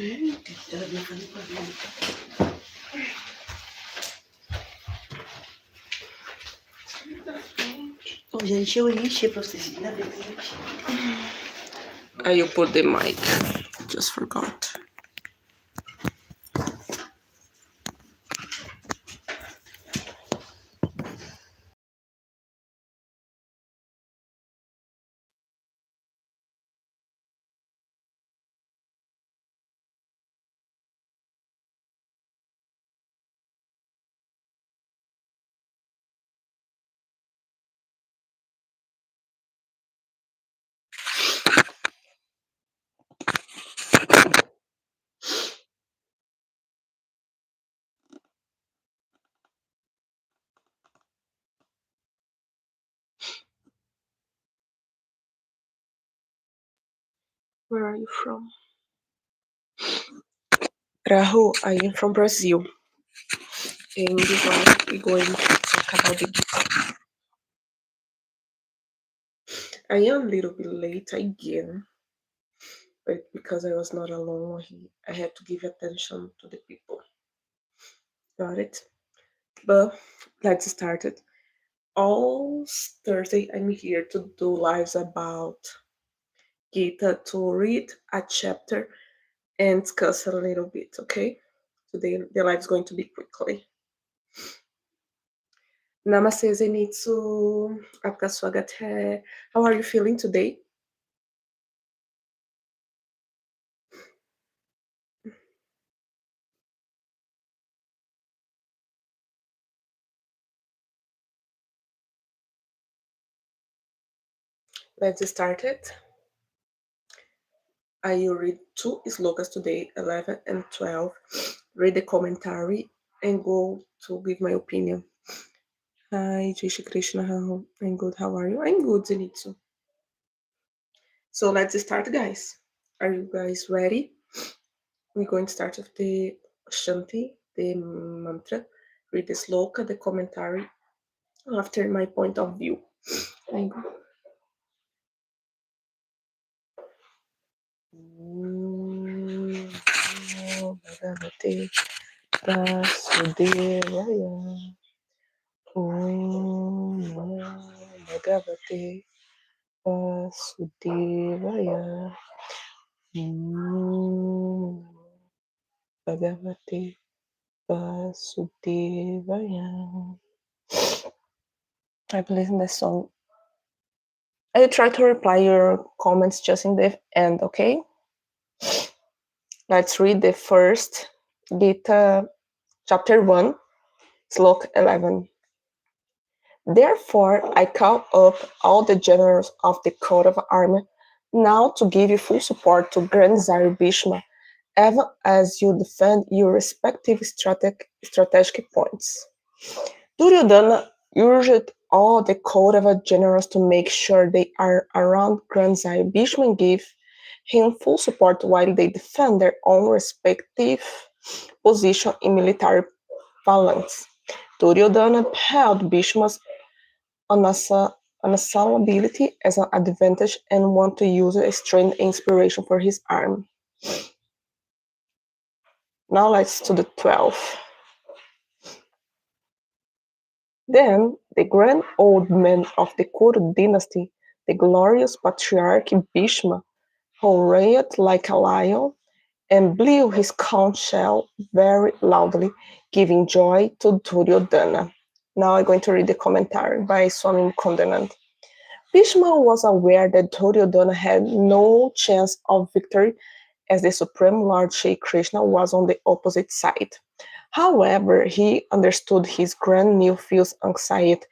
Oh, gente, eu enchi pra vocês. Ainda bem que eu enchi. You put the mic. Just forgot. Where are you from? Rahul, I am from Brazil. In this one, we're going to talk about the Gita. I am a little bit late again, but because I was not alone, I had to give attention to the people. Got it? But let's start it. All Thursday, I'm here to do lives about Gita, to read a chapter and discuss a little bit, okay? Today, the live is going to be quickly. Namaste, Zenitsu. Aapka swagat hai. How are you feeling today? Let's start it. I will read 2 slokas today, 11 and 12. Read the commentary and go to give my opinion. Hi, Jai Shri Krishna. I'm good. How are you? I'm good, Zenitsu. So let's start, guys. Are you guys ready? We're going to start with the Shanti, the mantra, read the sloka, the commentary, after my point of view. I'm good. Bhagavate Vasudevaya. Om Bhagavate Vasudevaya. Om Bhagavate Vasudevaya. I believe in the song. I will try to reply your comments just in the end, okay? Let's read the first Gita, chapter 1, slok 11. Therefore, I call up all the generals of the coat of armor now to give you full support to Grand Tsar Bhishma, even as you defend your respective strategic points. Duryodhana urged all the court of generals to make sure they are around Grand Tsar Bhishma and give him full support while they defend their own respective position in military phalanx. Duryodhana held Bhishma's unassailability as an advantage and wanted to use strength and inspiration for his army. Now let's to the 12. Then the grand old man of the Kuru dynasty, the glorious patriarch Bhishma, who roared like a lion and blew his conch shell very loudly, giving joy to Duryodhana. Now I'm going to read the commentary by Swami Kondanand. Bhishma was aware that Duryodhana had no chance of victory as the Supreme Lord Shri Krishna was on the opposite side. However, he understood his grand nephew's anxiety,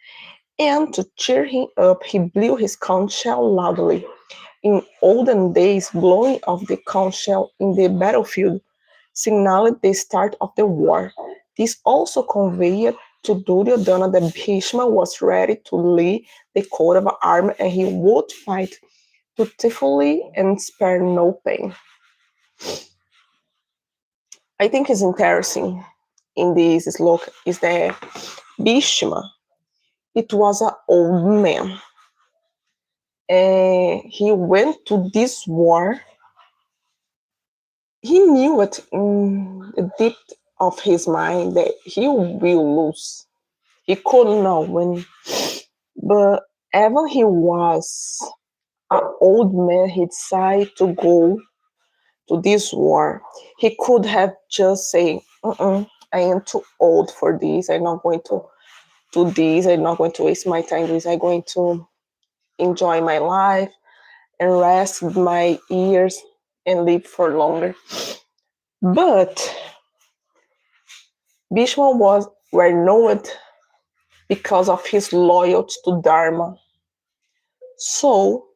and to cheer him up, he blew his conch shell loudly. In olden days, blowing of the conch shell in the battlefield signaled the start of the war. This also conveyed to Duryodhana that Bhishma was ready to lead the coat of arms and he would fight dutifully and spare no pain. I think it's interesting in this slok is that Bhishma, it was an old man. And he went to this war. he knew it in the deep of his mind that he will lose. He couldn't know when, but even he was an old man, he decided to go to this war. He could have just said, I am too old for this. I'm not going to do this. I'm not going to waste my time with this. I'm going to enjoy my life and rest my years and live for longer. But Bhishma was renowned because of his loyalty to Dharma. So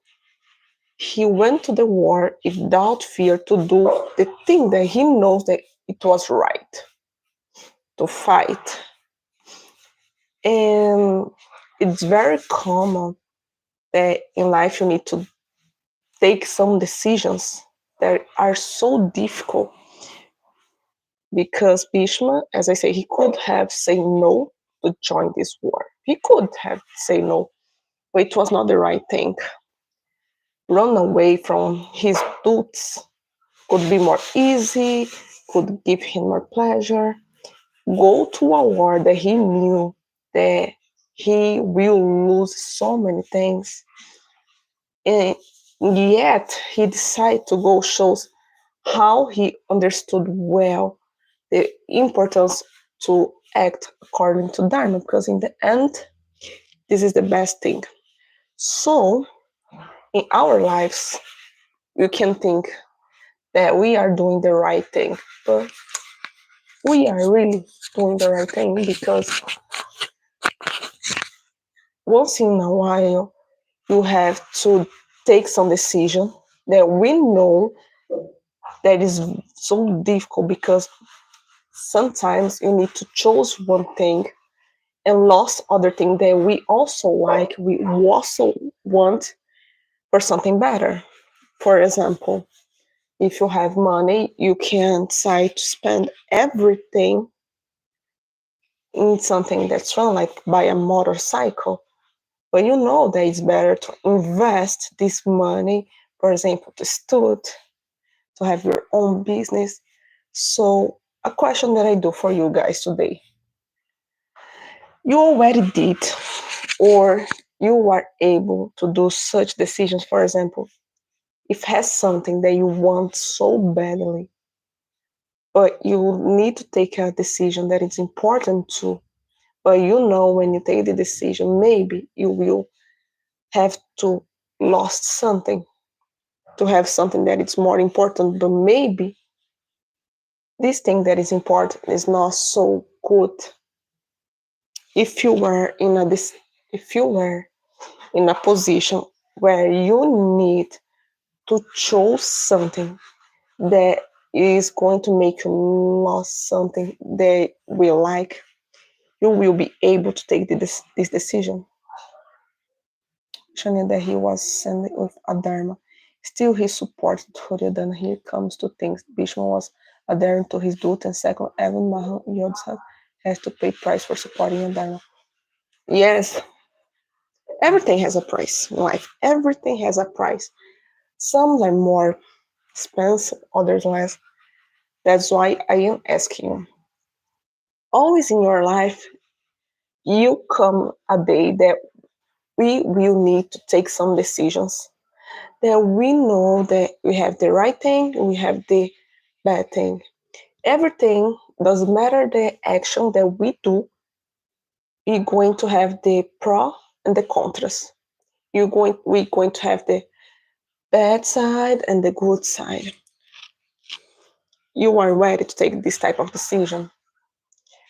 he went to the war without fear to do the thing that he knows that it was right, to fight. And it's very common that in life you need to take some decisions that are so difficult because Bhishma, as I say, he could have said no to join this war. He could have said no, but it was not the right thing. Run away from his duties could be more easy, could give him more pleasure. Go to a war that he knew that he will lose so many things. And yet he decided to go shows how he understood well the importance to act according to Dharma, because in the end, this is the best thing. So, in our lives, you can think that we are doing the right thing, but we are really doing the right thing because once in a while, you have to take some decision that we know that is so difficult because sometimes you need to choose one thing and lost other thing that we also like, we also want for something better. For example, if you have money, you can decide to spend everything in something that's fun, like buy a motorcycle. But you know that it's better to invest this money, for example, to study, to have your own business. So, a question that I do for you guys today: you already did, or you are able to do such decisions? For example, if has something that you want so badly, but you need to take a decision that is important too, but you know when you take the decision, maybe you will have to lost something to have something that is more important, but maybe this thing that is important is not so good. If you were in a if you were in a position where you need to choose something that is going to make you lose something that you like, you will be able to take this decision. Showing that he was sent with a Dharma. Still, he supported Duryodhana. Here comes two things. Bhishma was adhering to his duty, and second, even Maha has to pay price for supporting a Dharma. Yes, everything has a price in life. Everything has a price. Some are more expensive, others less. That's why I am asking you. Always in your life, you come a day that we will need to take some decisions that we know that we have the right thing, we have the bad thing. Everything doesn't matter the action that we do, we're going to have the pro and the contras. We're going to have the bad side and the good side. You are ready to take this type of decision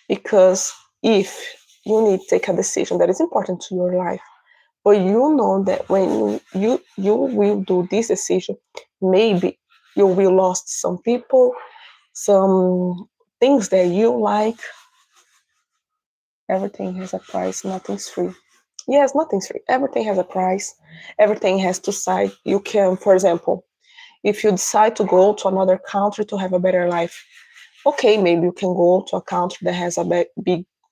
because if you need to take a decision that is important to your life, but you know that when you will do this decision, maybe you will lose some people, some things that you like. Everything has a price, nothing's free. Yes, nothing's free. Everything has a price. Everything has two sides. You can, for example, if you decide to go to another country to have a better life, okay, maybe you can go to a country that has a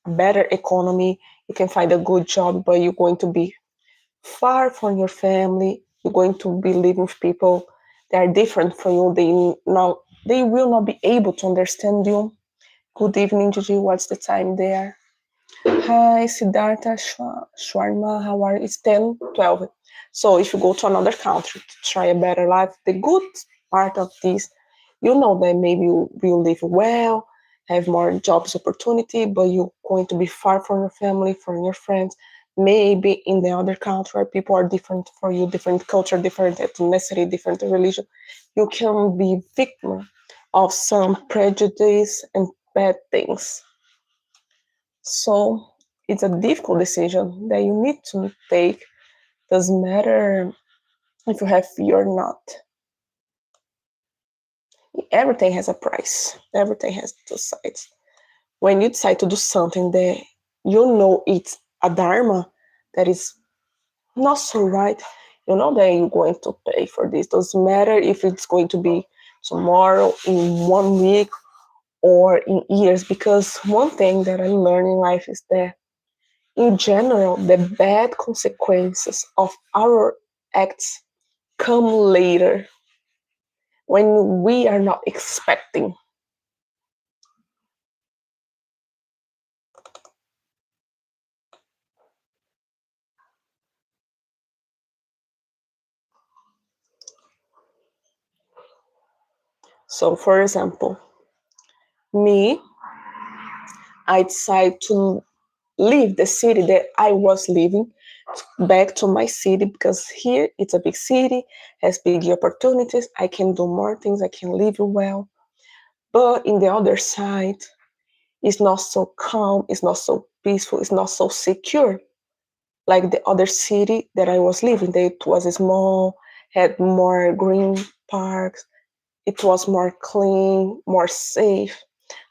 better economy. You can find a good job, but you're going to be far from your family. You're going to be living with people that are different from you. they will not be able to understand you. Good evening, Gigi. What's the time there? Hi, Siddhartha Shwarma. How are you? It's 10:12. So if you go to another country to try a better life, the good part of this, you know that maybe you will live well, have more jobs opportunity, but you're going to be far from your family, from your friends. Maybe in the other country where people are different for you, different culture, different ethnicity, different religion, you can be victim of some prejudice and bad things. So it's a difficult decision that you need to take. Doesn't matter if you have fear or not. Everything has a price. Everything has two sides. When you decide to do something that you know it's a dharma that is not so right, you know that you're going to pay for this. Doesn't matter if it's going to be tomorrow, in 1 week, or in years. Because one thing that I learned in life is that in general, the bad consequences of our acts come later when we are not expecting. So, for example, me, I decide to leave the city that I was living back to my city because here it's a big city, has big opportunities. I can do more things, I can live well. But in the other side, it's not so calm, it's not so peaceful, it's not so secure like the other city that I was living. It was small, had more green parks, it was more clean, more safe.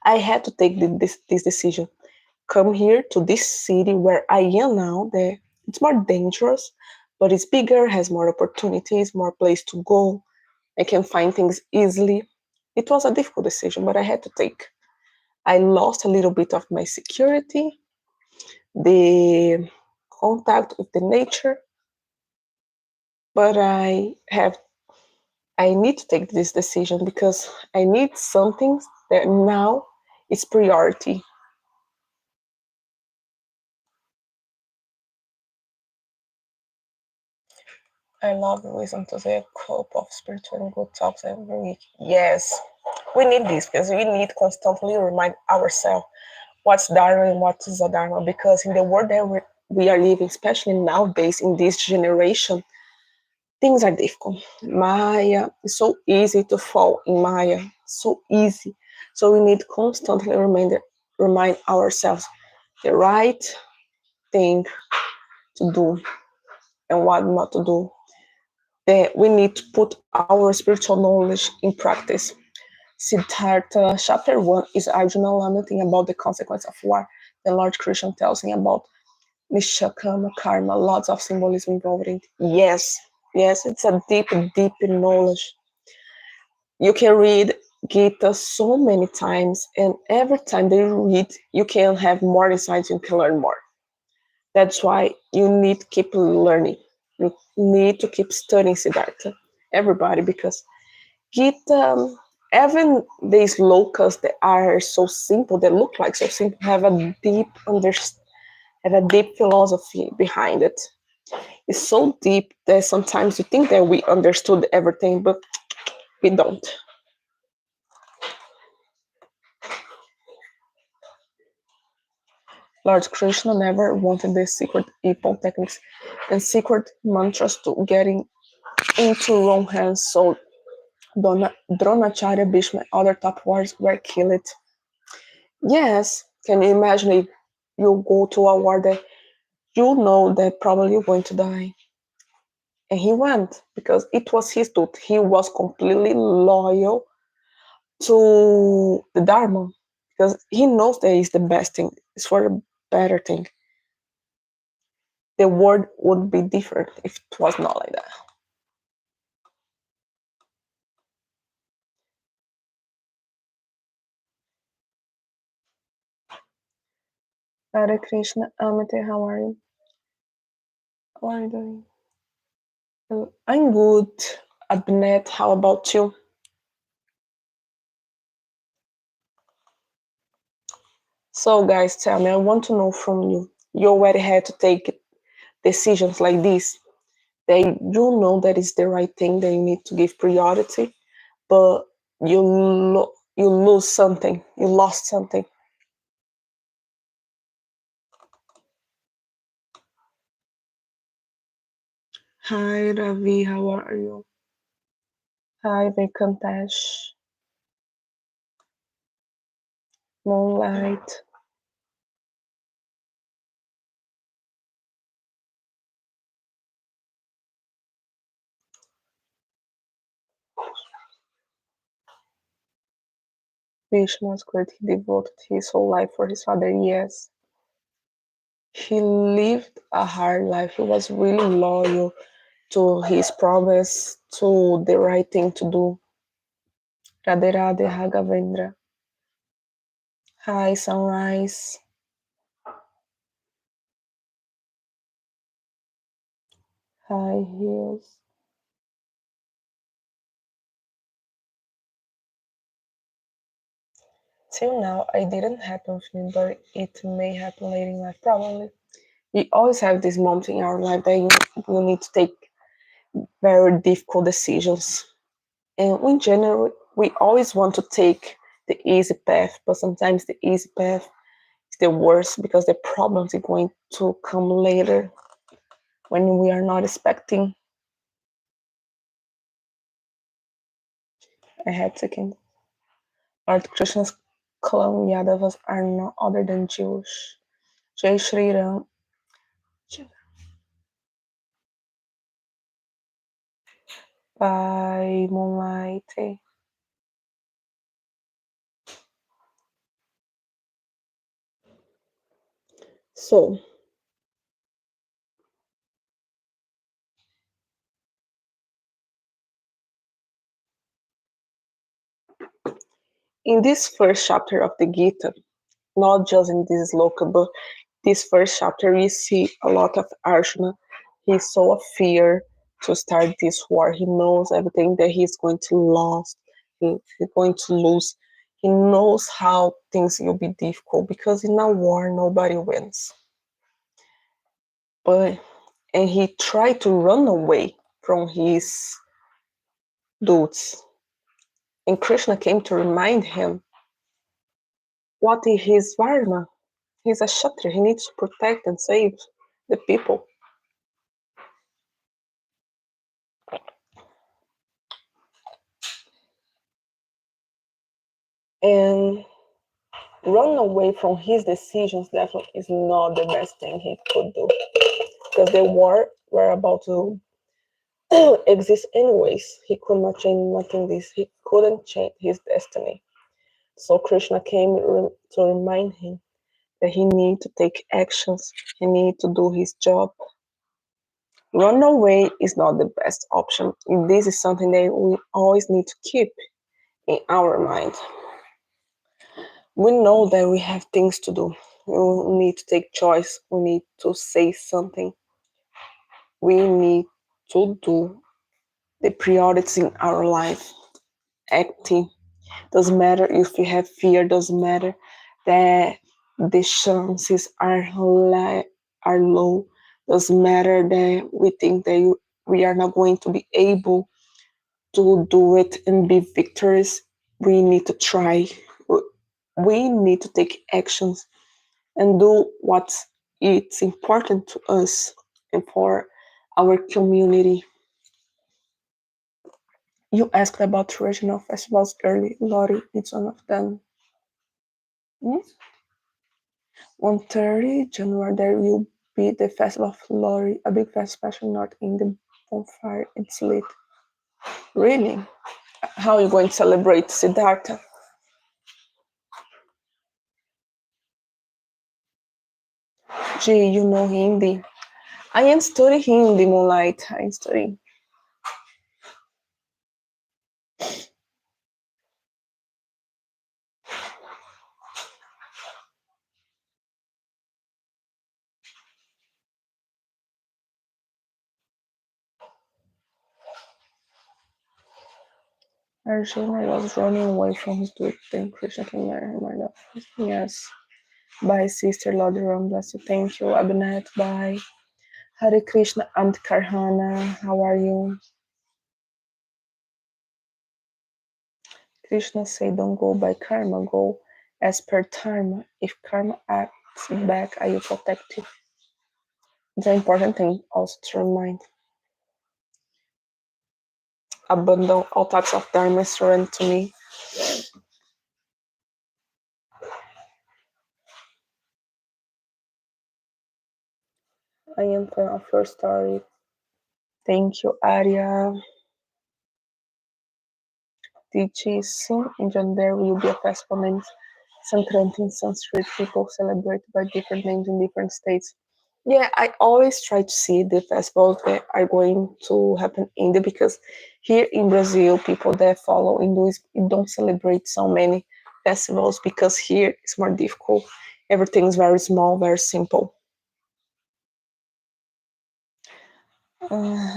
I had to take this decision. Come here to this city where I am now. It's more dangerous, but it's bigger, has more opportunities, more place to go. I can find things easily. It was a difficult decision, but I had to take. I lost a little bit of my security, the contact with the nature, but I need to take this decision because I need something that now is priority. I love wisdom to say a cup of spiritual and good talks every week. Yes, we need this because we need constantly remind ourselves what's Dharma and what is a Dharma. Because in the world that we are living, especially nowadays in this generation, things are difficult. Maya, it's so easy to fall in Maya, so easy. So we need constantly remind ourselves the right thing to do and what not to do. That we need to put our spiritual knowledge in practice. Siddhartha, chapter 1 is Arjuna lamenting about the consequence of war. The Lord Krishna tells him about Nishakama karma, lots of symbolism involved in it. Yes, yes, it's a deep, deep knowledge. You can read Gita so many times, and every time that you read, you can have more insights, you can learn more. That's why you need to keep learning. You need to keep studying Siddhartha, everybody, because Gita, even these lokas that are so simple, that look like so simple, have a have a deep philosophy behind it. It's so deep that sometimes you think that we understood everything, but we don't. Lord Krishna never wanted the secret evil techniques and secret mantras to getting into wrong hands, so Dronacharya, Bhishma, and other top warriors were killed. Yes, can you imagine if you go to a war that you know that probably you're going to die? And he went because it was his truth. He was completely loyal to the Dharma because he knows that it's the best thing, it's for a better thing. The world would be different if it was not like that. Hare Krishna, Amity, how are you? How are you doing? I'm good. Abnet, how about you? So, guys, tell me, I want to know from you. You already had to take decisions like this. That you know that is the right thing, that you need to give priority, but you lose something. You lost something. Hi, Ravi. How are you? Hi, Vekantesh. Moonlight. Vishnu was great. He devoted his whole life for his father. Yes. He lived a hard life. He was really loyal to his promise, to the right thing to do. Radhe Radhe Raghavendra. Hi, Sunrise. Hi, Hills. Till now, I didn't happen with me, but it may happen later in life. Probably. We always have this moment in our life that you need to take very difficult decisions. And in general, we always want to take the easy path, but sometimes the easy path is the worst because the problems are going to come later when we are not expecting. I had taken Lord Krishna's clan Yadavas are not other than Jewish. Jai Shri Ram. Bye, Moonlight. So, in this first chapter of the Gita, not just in this sloka, but this first chapter, we see a lot of Arjuna. He's so afraid to start this war. He knows everything that he's going to lose. He's going to lose. He knows how things will be difficult because in a war nobody wins. But and he tried to run away from his dudes. And Krishna came to remind him what is his dharma. He's a kshatriya. He needs to protect and save the people. And run away from his decisions definitely is not the best thing he could do. Because the war were about to exist anyways. He could not change nothing this. He couldn't change his destiny. So Krishna came to remind him that he need to take actions. He need to do his job. Run away is not the best option. This is something that we always need to keep in our mind. We know that we have things to do. We need to take choice. We need to say something. We need to do the priorities in our life. Acting. Doesn't matter if you have fear. Doesn't matter that the chances are low. Doesn't matter that we think that we are not going to be able to do it and be victorious. We need to try. We need to take actions and do what it's important to us and for our community. You asked about regional festivals early. Lori, it's one of them. Hmm? On 30 January, there will be the Festival of Lori, a big festival not in the bonfire. It's lit. Really? How are you going to celebrate Siddhartha? Gee, you know Hindi. I am studying Hindi, Moonlight. I am studying. Arjuna was running away from his dude, then Krishna came and reminded him. Yes. Bye, sister. Lord Ram bless you. Thank you, Abinat. Bye. Hare Krishna, Aunt Karhana. How are you? Krishna say, don't go by karma, go as per dharma. If karma acts back, I will protect you. It's an important thing also to remind. Abandon all types of dharma, surrender to me. I am fan of your story. Thank you, Arya. Teaches soon in John there will be a festival named Sankranti in Sanskrit. People celebrate by different names in different states. Yeah, I always try to see the festivals that are going to happen in India because here in Brazil, people that follow Hinduism don't celebrate so many festivals because here it's more difficult. Everything is very small, very simple.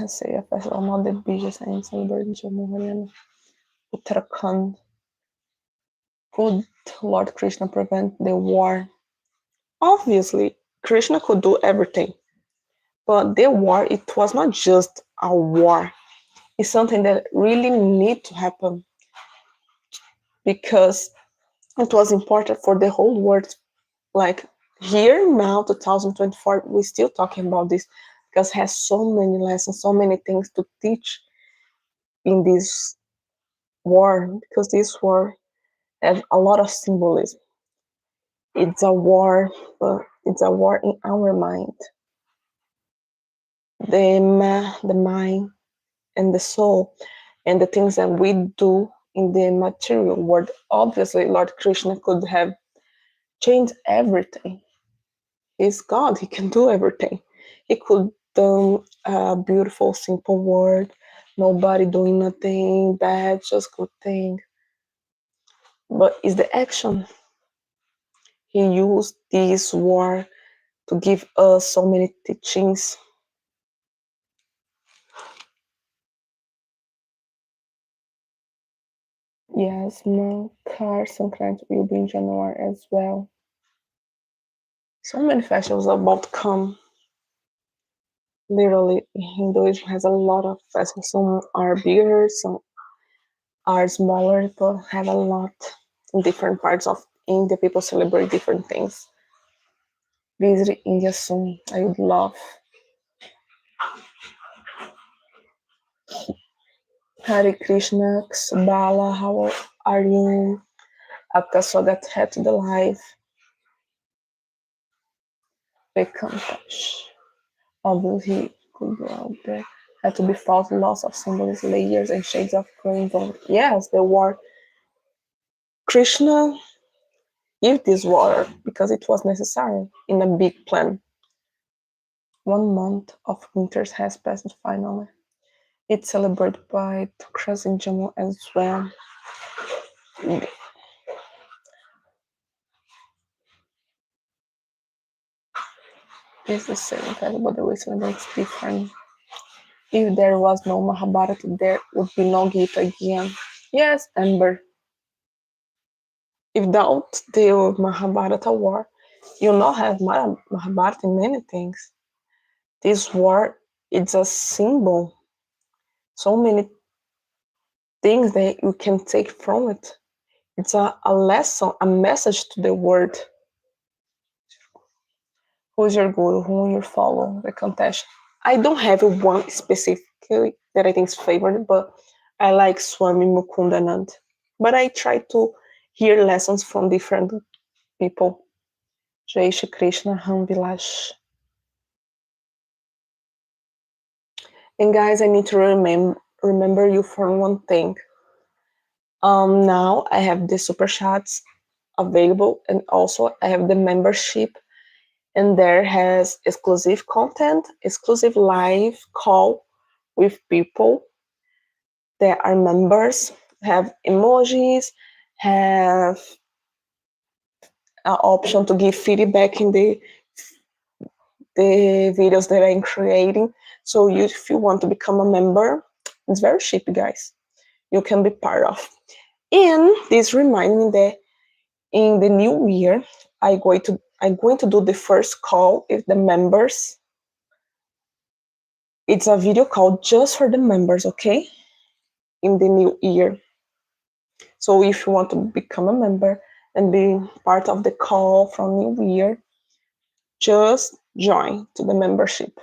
Say a festival, not the biggest I am celebrating Jammu Haryana. Uttarakhand. Could Lord Krishna prevent the war? Obviously, Krishna could do everything. But the war, it was not just a war. It's something that really need to happen because it was important for the whole world. Like here now, 2024, we're still talking about this because it has so many lessons, so many things to teach in this war because this war has a lot of symbolism. It's a war, but it's a war in our mind. The mind and the soul and the things that we do in the material world. Obviously, Lord Krishna could have changed everything. He's God, he can do everything. He could do a beautiful, simple world, nobody doing nothing bad, just good thing. But it's the action. He used this war to give us so many teachings. Yes, Makar Sankranti will be in January as well. So many festivals are about to come. Literally, Hinduism has a lot of festivals. Some are bigger, some are smaller, but have a lot in different parts of India. People celebrate different things. Visit India soon. I would love. Hare Krishna, Bala, how are you? After so that had to the life. Vekantash. Although he could go out there, had to be fought lots of symbols, layers, and shades of grey involved. Yes, there were. Krishna gave this war because it was necessary in a big plan. 1 month of winters has passed finally. It's celebrated by Tukras in Jammu as well. It's the same kind, but the reason it's different. If there was no Mahabharata, there would be no Gita again. Yes, Amber. Without the Mahabharata war, you not have Mahabharata in many things. This war is a symbol. So many things that you can take from it. It's a lesson, a message to the world. Who's your guru? Who you follow? The contest. I don't have one specifically that I think is favorite, but I like Swami Mukundanand. But I try to hear lessons from different people. Jai Shri Krishna Hamvilash. And guys, I need to remember you for one thing. Now I have the super chats available, and also I have the membership, and there has exclusive content, exclusive live call with people that are members, have emojis, have an option to give feedback in the videos that I'm creating. So if you want to become a member, it's very cheap, guys. You can be part of. And this reminds me that in the new year, I'm going to do the first call with the members. It's a video call just for the members, okay? In the new year. So if you want to become a member and be part of the call from New Year, just join to the membership.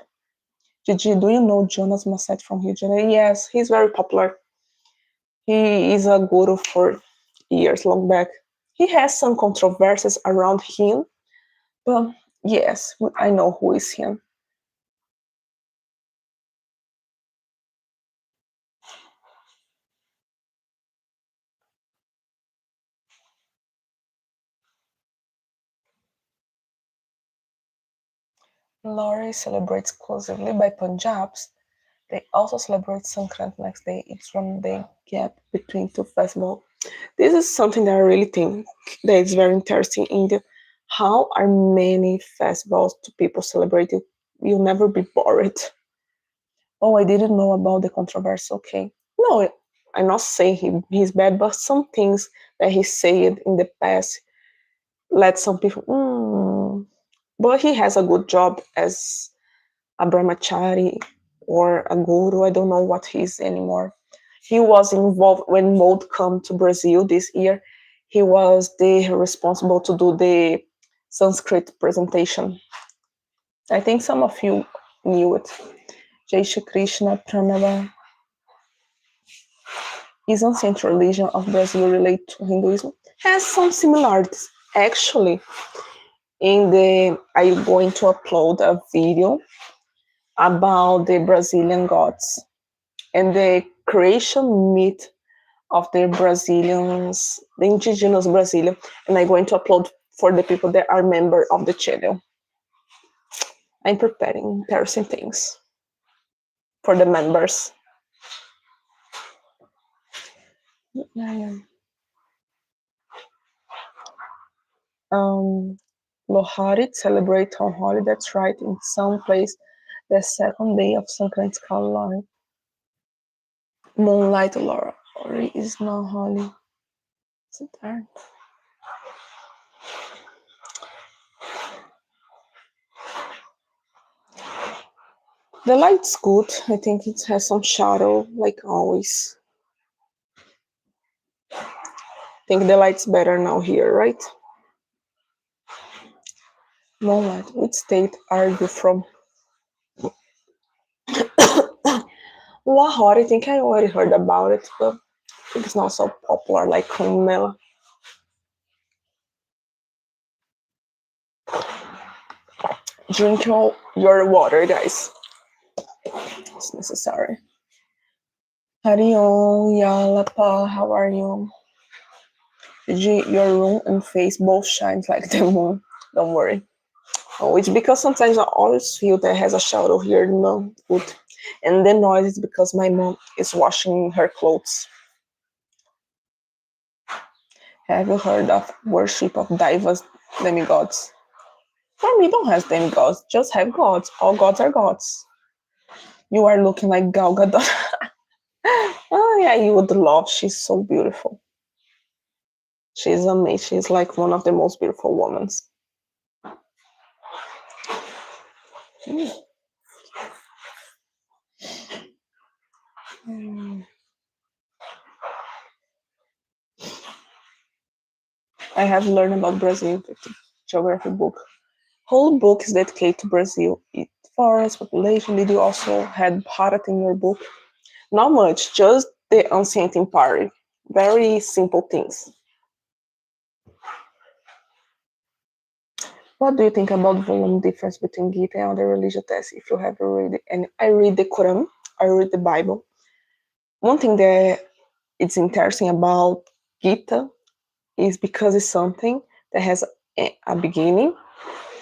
Gigi, do you know Jonas Masset from Rio de Janeiro? Yes, he's very popular. He is a guru for years long back. He has some controversies around him, but yes, I know who is him. Lori celebrates exclusively by Punjabs. They also celebrate Sankrant next day. It's from the gap between two festivals. This is something that I really think that is very interesting in India. How are many festivals to people celebrated? You'll never be bored. Oh, I didn't know about the controversy. Okay. No, I'm not saying he's bad, but some things that he said in the past led some people, But he has a good job as a brahmachari or a guru. I don't know what he is anymore. He was involved when Mode come to Brazil this year. He was the responsible to do the Sanskrit presentation. I think some of you knew it. Jai Shri Krishna Pranava is ancient religion of Brazil related to Hinduism. Has some similarities. Actually, I'm going to upload a video about the Brazilian gods and the creation myth of the Brazilians, the indigenous Brazilian, and I'm going to upload for the people that are member of the channel. I'm preparing interesting things for the members. Lohari celebrate on Holi, that's right, in some place the second day of Sankranti Kalari. Moonlight Lori is not Holi. Is it there? The light's good. I think it has some shadow, like always. I think the light's better now here, right? Moonlight, which state are you from? Lahore, I think I already heard about it, but I think it's not so popular like Kumela. Drink your water, guys. It's necessary. Harion, Yalapa, how are you? Your room and face both shines like the moon. Don't worry. Oh, it's because sometimes I always feel that it has a shadow here. No, good. And the noise is because my mom is washing her clothes. Have you heard of worship of divas demigods? For me, don't have demigods. Just have gods. All gods are gods. You are looking like Gal Gadot. Oh yeah, you would love. She's so beautiful. She's amazing. She's like one of the most beautiful women. I have learned about Brazil with the geography book. Whole book is dedicated to Brazil. Its forest, population. Did you also had Bharat in your book? Not much, just the ancient empire. Very simple things. What do you think about volume difference between Gita and other religious texts? If you have read it, and I read the Quran, I read the Bible. One thing that it's interesting about Gita is because it's something that has a beginning,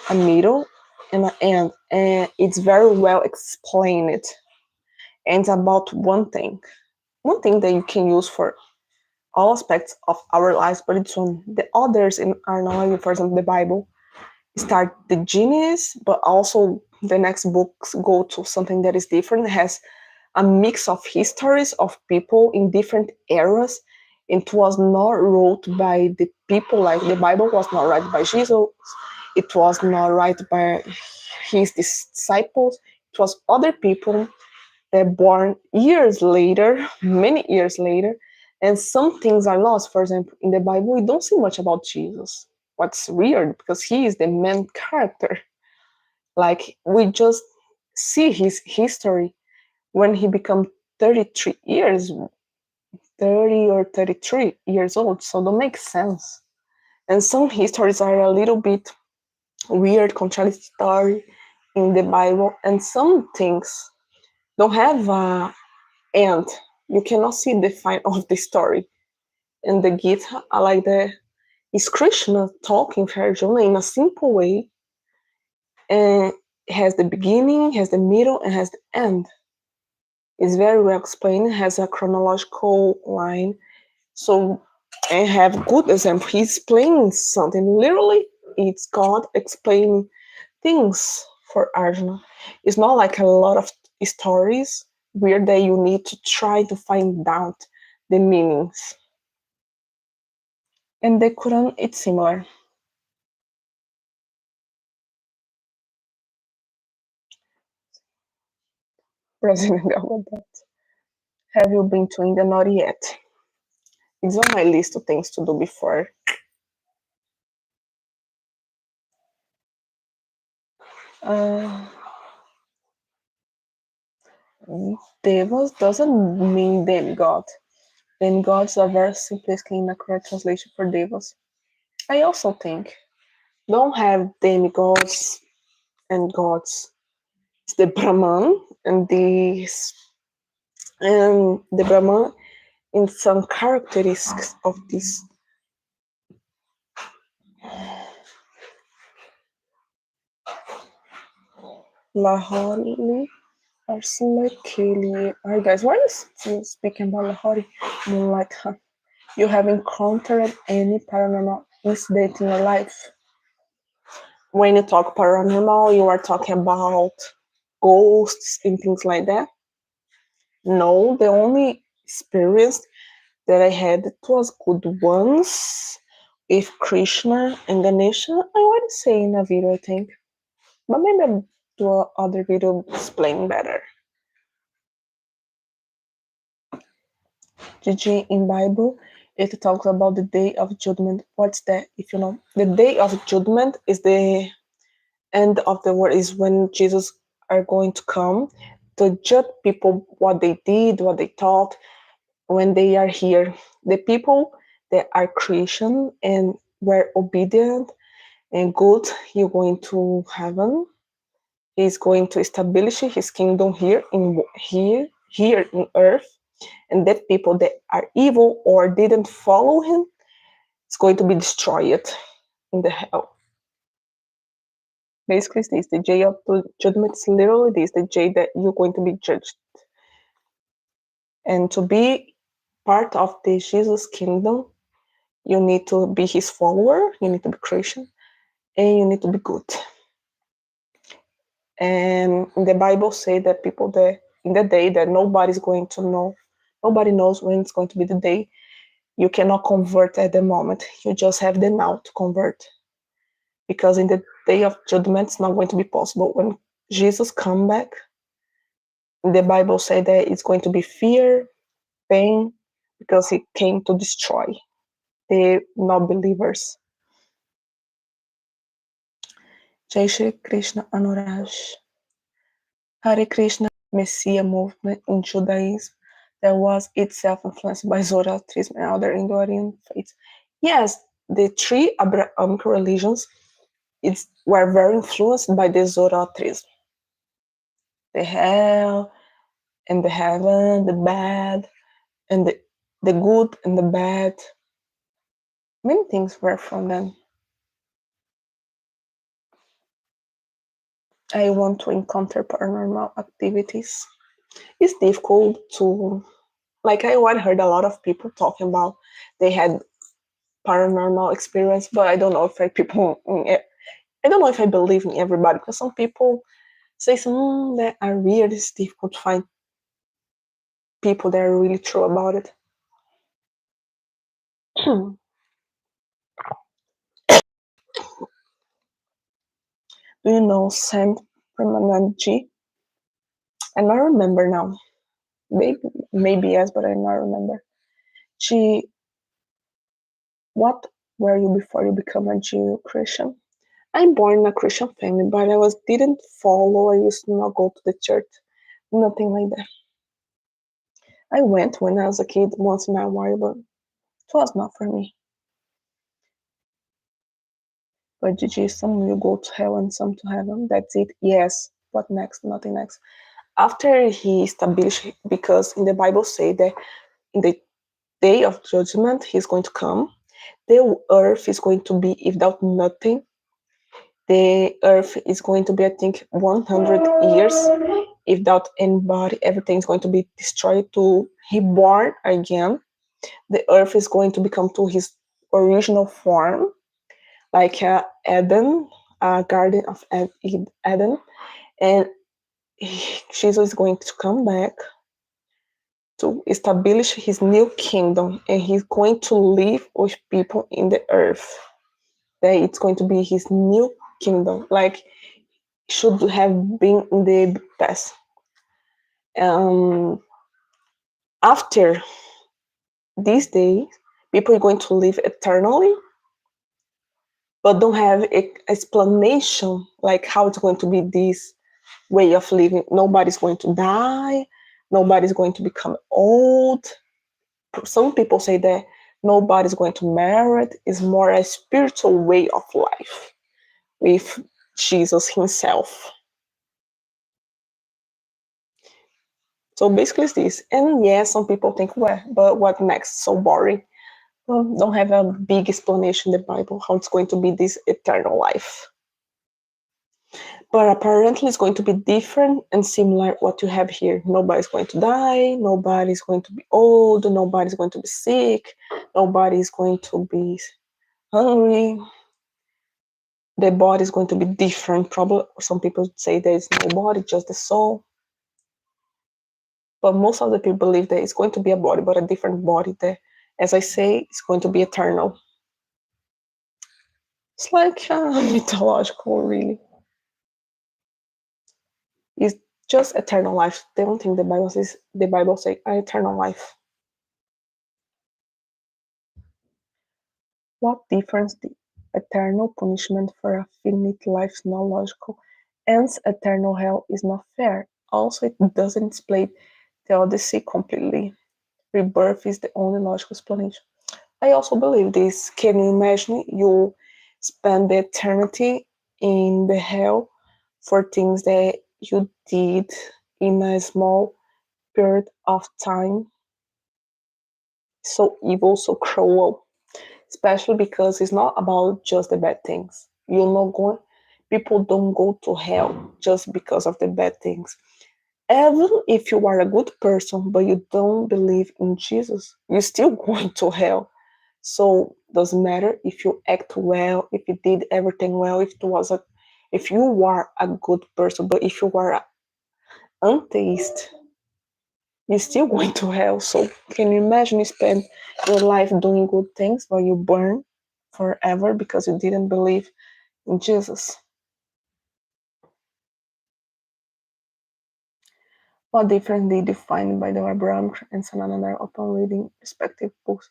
a middle, and an end, and it's very well explained. And it's about one thing that you can use for all aspects of our lives, but it's on the others in our knowledge. For example, the Bible start the genius, but also the next books go to something that is different. It has a mix of histories of people in different eras. It was not wrote by the people, like the Bible was not written by Jesus. it was not right by his disciples. It was other people that born years later, many years later, and some things are lost. For example, in the Bible, we don't see much about Jesus. What's weird because he is the main character. Like we just see his history when he become 33 years, 30 or 33 years old. So don't make sense. And some histories are a little bit weird, contradictory in the Bible, and some things don't have a end. You cannot see the final of the story. In the Gita, I like the is Krishna talking to Arjuna in a simple way, and it has the beginning, has the middle, and has the end. It's very well explained, has a chronological line. So and have good example. He's explaining something. Literally, it's God explaining things for Arjuna. It's not like a lot of stories where that you need to try to find out the meanings. And the Quran, it's similar. President Bhagavad. Have you been to India? Not yet. It's on my list of things to do before. Uh, Devas doesn't mean demigod. Demigods are very simplistic and inaccurate translation for devas. I also think don't have demigods and gods. It's the Brahman and the Brahman in some characteristics of this. Lahori Arsene Kelly. Alright guys, why are you still speaking about Lahori? Like you have encountered any paranormal incident in your life? When you talk paranormal, you are talking about ghosts and things like that? No, the only experience that I had it was good ones with Krishna and Ganesha. I already say in a video, I think, but maybe I'll do other video explain better. Jiji in Bible, it talks about the day of judgment. What's that? If you know, the day of judgment is the end of the world. Is when Jesus are going to come to judge people what they did, what they thought when they are here. The people that are Christian and were obedient and good, you're going to heaven. He's going to establish his kingdom here in earth, and that people that are evil or didn't follow him is going to be destroyed in the hell. Basically, this the day of the judgment is literally this the day that you're going to be judged. And to be part of the Jesus kingdom, you need to be his follower, you need to be Christian, and you need to be good. And the Bible say that people that in the day that nobody's going to know, nobody knows when it's going to be the day. You cannot convert at the moment. You just have the now to convert. Because in the day of judgment, it's not going to be possible. When Jesus come back, the Bible say that it's going to be fear, pain, because he came to destroy the non-believers. Jai Shri Krishna Anuraj. Hare Krishna Messiah movement in Judaism that was itself influenced by Zoroastrianism and other Indo-Aryan faiths. Yes, the three Abrahamic religions were very influenced by the Zoroastrianism. The hell and the heaven, the bad and the good and the bad. Many things were from them. I want to encounter paranormal activities. It's difficult to, like I heard a lot of people talking about they had paranormal experience, but I don't know if I don't know if I believe in everybody because some people say some that are weird. It's difficult to find people that are really true about it. Do you know Sam Pramanandji? I don't remember now. Maybe yes, but I don't remember. She, what were you before you become a Jew Christian? I'm born in a Christian family, but I didn't follow. I used to not go to the church, nothing like that. I went when I was a kid once in a while, but it was not for me. But Gigi, some will go to hell and some to heaven. That's it. Yes. What next? Nothing next. After he established, because in the Bible say that in the day of judgment he's going to come, the earth is going to be without nothing. The earth is going to be, I think, 100 years without anybody. Everything's going to be destroyed to reborn again. The earth is going to become to his original form, like Eden, Garden of Eden, and Jesus is going to come back to establish his new kingdom, and he's going to live with people in the earth. That it's going to be his new kingdom, like should have been in the past. After these days, people are going to live eternally, but don't have an explanation like how it's going to be this way of living. Nobody's going to die. Nobody's going to become old. Some people say that nobody's going to marry. It's more a spiritual way of life with Jesus himself. So basically it's this. And yes, some people think, well, but what next? So boring. Well, don't have a big explanation in the Bible how it's going to be this eternal life. But apparently it's going to be different and similar what you have here. Nobody's going to die, nobody's going to be old, nobody's going to be sick, nobody's going to be hungry. The body is going to be different. Probably some people say there is no body, just the soul. But most of the people believe that it's going to be a body, but a different body that, as I say, it's going to be eternal. It's like mythological, really. It's just eternal life. They don't think the Bible says eternal life. What difference the eternal punishment for a finite life is not logical, hence eternal hell is not fair. Also, it doesn't explain theodicy completely. Rebirth is the only logical explanation. I also believe this. Can you imagine you spend the eternity in the hell for things that you did in a small period of time? So evil, so cruel. Especially because it's not about just the bad things. People don't go to hell just because of the bad things. Even if you are a good person but you don't believe in Jesus, you're still going to hell. So doesn't matter if you act well, if you did everything well, if you are a good person, but if you are an atheist, you're still going to hell. So can you imagine you spend your life doing good things while you burn forever because you didn't believe in Jesus? What difference did you find by the Abraham and Sanananda upon reading respective books?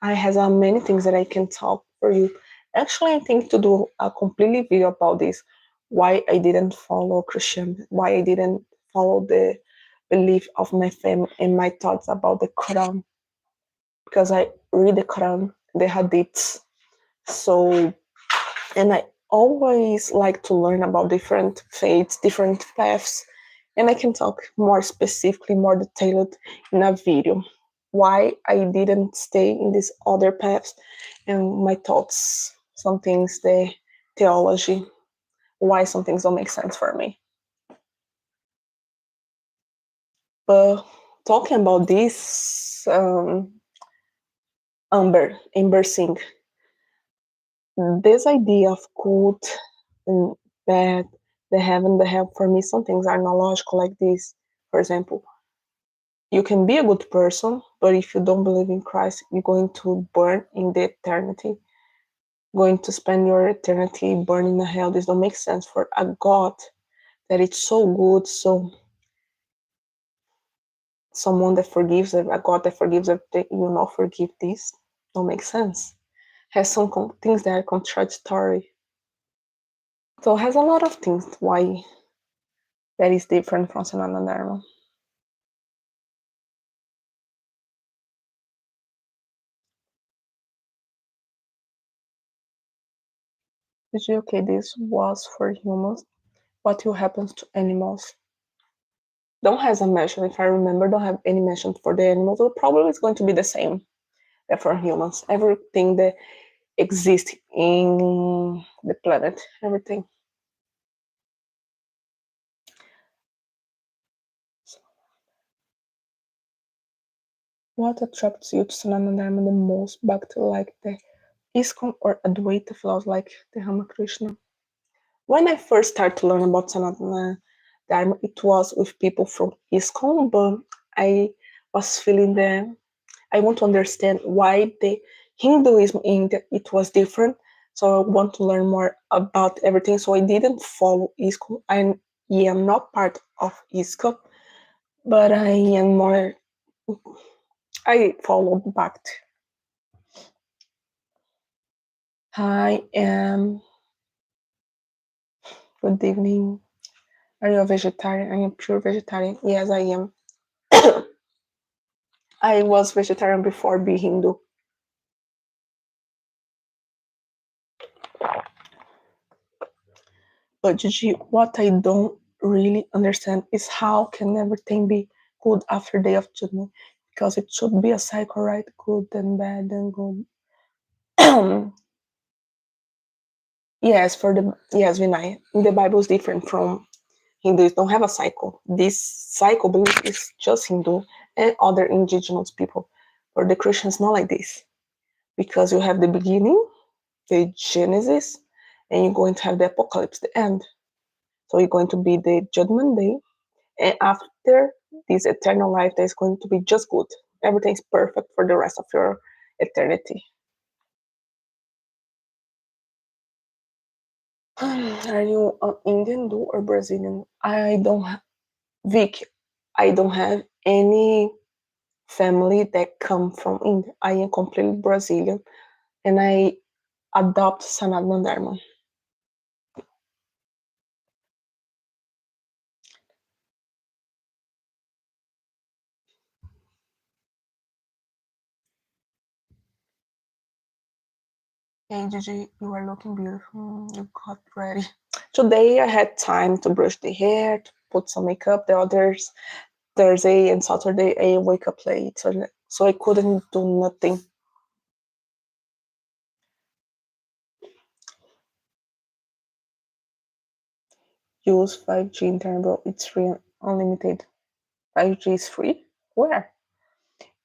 I have many things that I can talk for you. Actually, I think to do a completely video about this, why I didn't follow Christian, why I didn't follow the belief of my family and my thoughts about the Quran, because I read the Quran, the Hadiths. So, and I always like to learn about different faiths, different paths, and I can talk more specifically, more detailed in a video. Why I didn't stay in these other paths and my thoughts, some things, the theology, why some things don't make sense for me. But talking about this, Amber Singh, this idea of good and bad, the heaven, the hell, for me, some things are not logical like this. For example, you can be a good person, but if you don't believe in Christ, you're going to burn in the eternity. going to spend your eternity burning in hell. This don't make sense for a God that it's so good, so someone that forgives, a God that forgives everything, you not forgive this. Don't make sense. Has some things that are contradictory. So it has a lot of things why that is different from Sanatana Dharma. Okay, this was for humans. What will happen to animals? Don't have a mention, if I remember, don't have any mention for the animals. The problem is going to be the same for humans. Everything that exists in the planet, everything. What attracts you to Sanatana Dharma the most? Back to like the ISKCON or Advaita flows like the Ramakrishna? When I first started to learn about Sanatana Dharma, it was with people from ISKCON, but I was feeling that I want to understand why the Hinduism in India it was different. So I want to learn more about everything. So I didn't follow ISKCON. I am not part of ISKCON, but I am more. I followed Bhakti. I am. Good evening. Are you a vegetarian? Are you a pure vegetarian? Yes, I am. I was vegetarian before being Hindu. But Gigi, what I don't really understand is how can everything be good after day of judgment? Because it should be a cycle, right? Good and bad and good. Yes, Vinay. The Bible is different from Hindus. Don't have a cycle. This cycle belief is just Hindu and other indigenous people. For the Christians, not like this, because you have the beginning, the Genesis, and you're going to have the apocalypse, the end. So you're going to be the judgment day, and after this eternal life, that is going to be just good. Everything's perfect for the rest of your eternity. Are you an Indian do or Brazilian? I don't have Vic. I don't have any family that come from India. I am completely Brazilian, and I adopt Sanatana Dharma. Hey Gigi, you are looking beautiful. You got ready. Today I had time to brush the hair, to put some makeup. The others Thursday and Saturday I wake up late, so I couldn't do nothing. Use 5G internet, bro. It's free, unlimited. 5G is free? Where?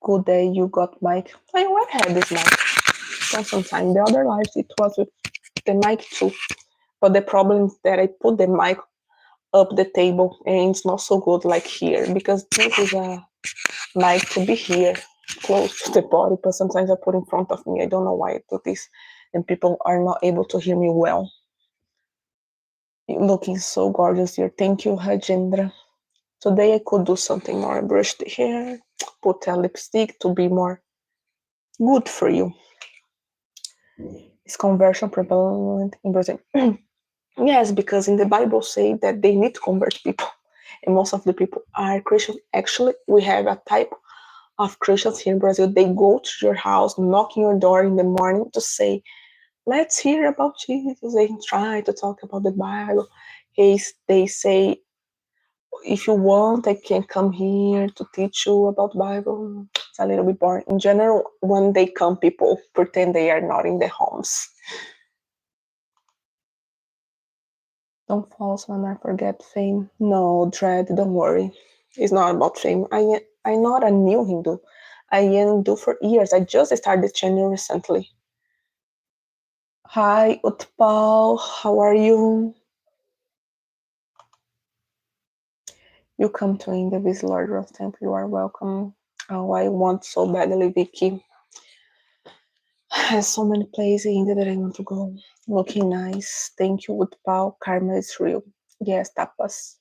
Good day, you got mic. I already had this mic for some time. The other lives it was with the mic too. But the problem is that I put the mic up the table and it's not so good like here because this is a mic to be here close to the body, but sometimes I put in front of me. I don't know why I do this, and people are not able to hear me well. You're looking so gorgeous here. Thank you, Rajendra. Today I could do something more. Brush the hair, put a lipstick to be more good for you. Is conversion prevalent in Brazil? Yes, because in the Bible say that they need to convert people, and most of the people are Christian. Actually, we have a type of Christians here in Brazil. They go to your house, knock on your door in the morning to say, "Let's hear about Jesus." They try to talk about the Bible. They say, "If you want, I can come here to teach you about Bible." It's a little bit boring. In general, when they come, people pretend they are not in their homes. Don't fall when I forget fame. No, Dread, don't worry. It's not about fame. I'm not a new Hindu. I am Hindu for years. I just started channel recently. Hi, Utpal. How are you? You come to India, visit Lord Rose Temple. You are welcome. Oh, I want so badly, Vicky. There's so many places in India that I want to go. Looking nice. Thank you, Utpal. Karma is real. Yes, tapas.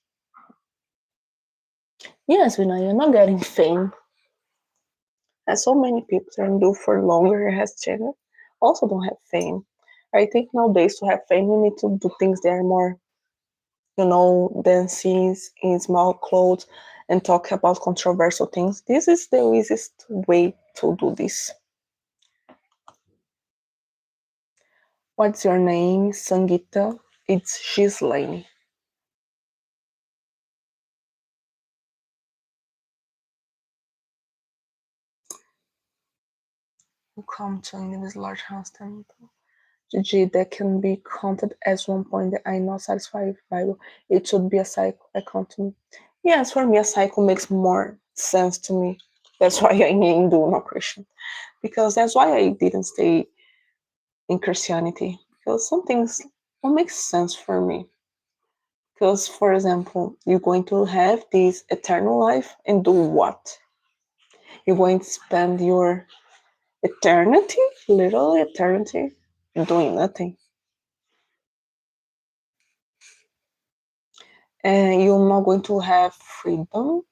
Yes, Vinay, you're not getting fame. As so many people that do for longer has channel also don't have fame. I think nowadays to have fame you need to do things that are more, dancing in small clothes and talk about controversial things. This is the easiest way to do this. What's your name, Sangita? It's Gislaine. You come to India's large house temple. Gigi, that can be counted as one point that I'm not satisfied with Bible. It should be a cycle account to me. Yes, for me a cycle makes more sense to me. That's why I'm Hindu, not Christian. Because that's why I didn't stay in Christianity. Because some things don't make sense for me. Because, for example, you're going to have this eternal life and do what? You're going to spend your eternity, literal eternity, doing nothing. And you're not going to have freedom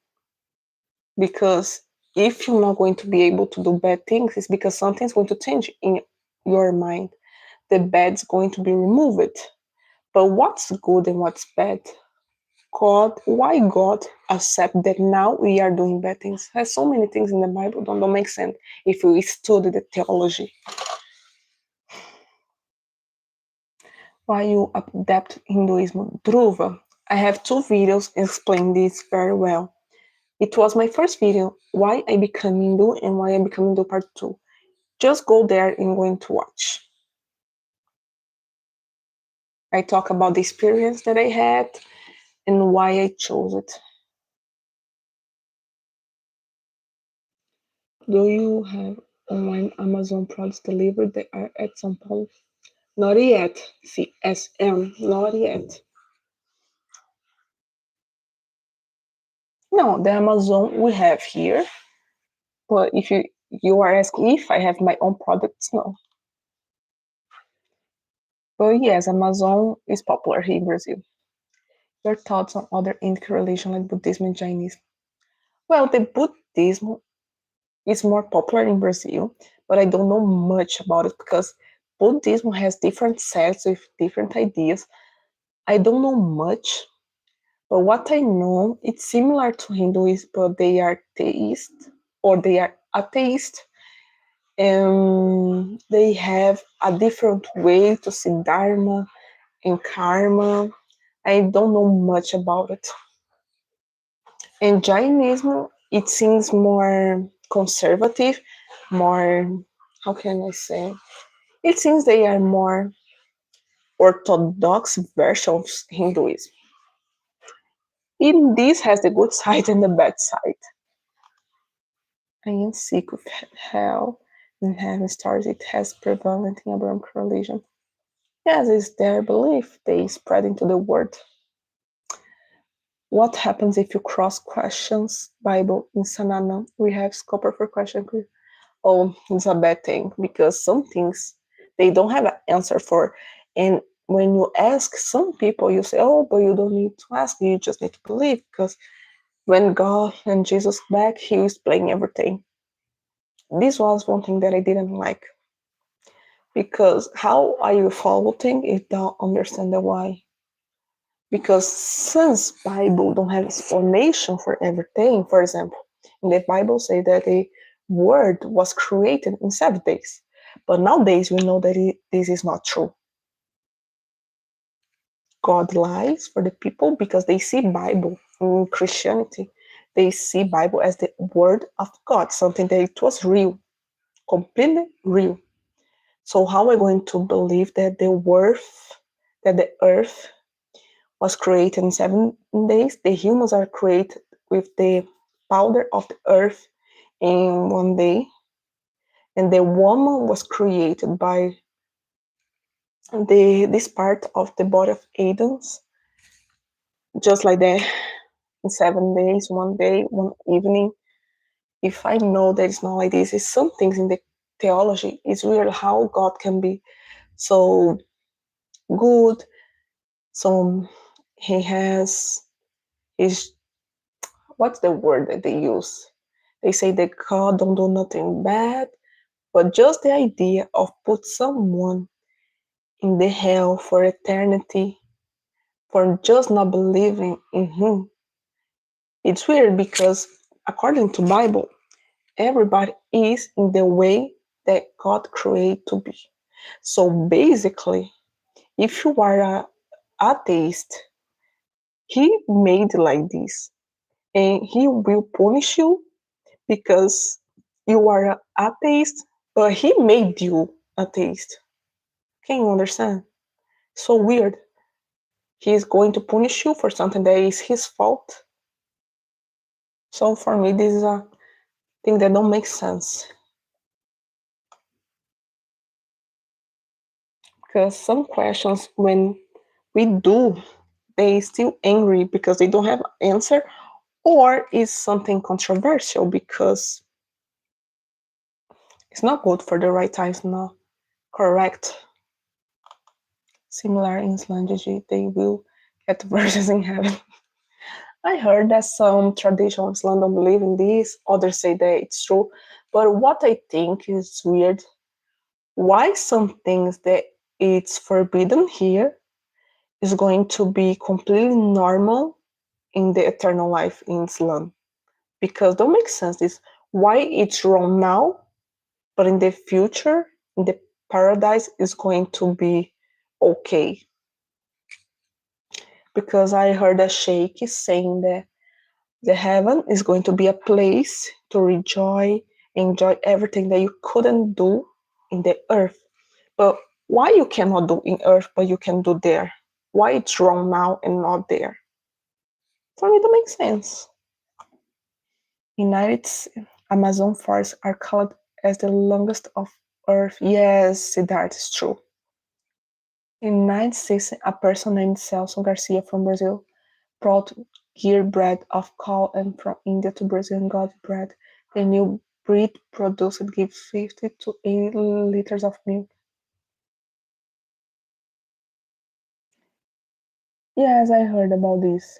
because if you're not going to be able to do bad things, it's because something's going to change in your mind. The bad's going to be removed. But what's good and what's bad? Why God accept that now we are doing bad things? There's so many things in the Bible don't make sense if we study the theology. Why you adapt Hinduism? Dhruva, I have 2 videos explain this very well. It was my first video, why I became Hindu and why I became Hindu part 2. Just go there and going to watch. I talk about the experience that I had and why I chose it. Do you have online Amazon products delivered that are at São Paulo? Not yet. CSM, not yet. No, the Amazon we have here. But if you are asking if I have my own products, no. But yes, Amazon is popular here in Brazil. Your thoughts on other Indic religions like Buddhism and Jainism? Well, the Buddhism is more popular in Brazil, but I don't know much about it because Buddhism has different sects with different ideas. I don't know much, but what I know, it's similar to Hinduism, but they are theist or they are atheist, and they have a different way to see Dharma and karma. I don't know much about it. And Jainism, it seems more conservative, more, how can I say? It seems they are more orthodox version of Hinduism. In this has the good side and the bad side. I am sick of hell and heaven stars it has prevalent in Abrahamic religion. Yes, it's their belief they spread into the world. What happens if you cross questions Bible in Sanana? We have scope for question. Oh, it's a bad thing because some things they don't have an answer for. And when you ask some people, you say, oh, but you don't need to ask, you just need to believe. Because when God and Jesus back, he was playing everything. This was one thing that I didn't like. Because how are you following if you don't understand the why? Because since Bible don't have explanation for everything, for example, in the Bible say that the word was created in 7 days. But nowadays we know that this is not true. God lies for the people because they see Bible in Christianity. They see Bible as the word of God, something that it was real, completely real. So how are we going to believe that the earth was created in 7 days? The humans are created with the powder of the earth in one day, and the woman was created by this part of the body of Adam's, just like that, in 7 days, one day, one evening. If I know that it's not like this, it's some things in the theology. It's weird how God can be so good. So he has his, what's the word that they use? They say that God don't do nothing bad, but just the idea of put someone in the hell for eternity for just not believing in him. It's weird because according to Bible, everybody is in the way that God created to be. So basically, if you are a atheist, he made like this and he will punish you because you are an atheist, but he made you atheist. Can you understand? So weird. He is going to punish you for something that is his fault. So for me, this is a thing that don't make sense. Because some questions, when we do, they still angry because they don't have answer, or is something controversial because it's not good for the right times, not correct. Similar in Islam, Gigi, they will get verses in heaven. I heard that some traditional Islam don't believe in this, others say that it's true. But what I think is weird, why some things that it's forbidden here is going to be completely normal in the eternal life in Islam? Because don't make sense is why it's wrong now, but in the future, in the paradise is going to be okay. Because I heard a sheikh saying that the heaven is going to be a place to enjoy everything that you couldn't do in the earth. But why you cannot do in earth, but you can do there? Why it's wrong now and not there? For me, that makes sense. United Amazon forests are called as the longest of Earth. Yes, that is true. In 1960, a person named Celso Garcia from Brazil brought ghee bread of cow and from India to Brazil and got bread. The new breed produced gives 50 to 80 liters of milk. Yes, I heard about this.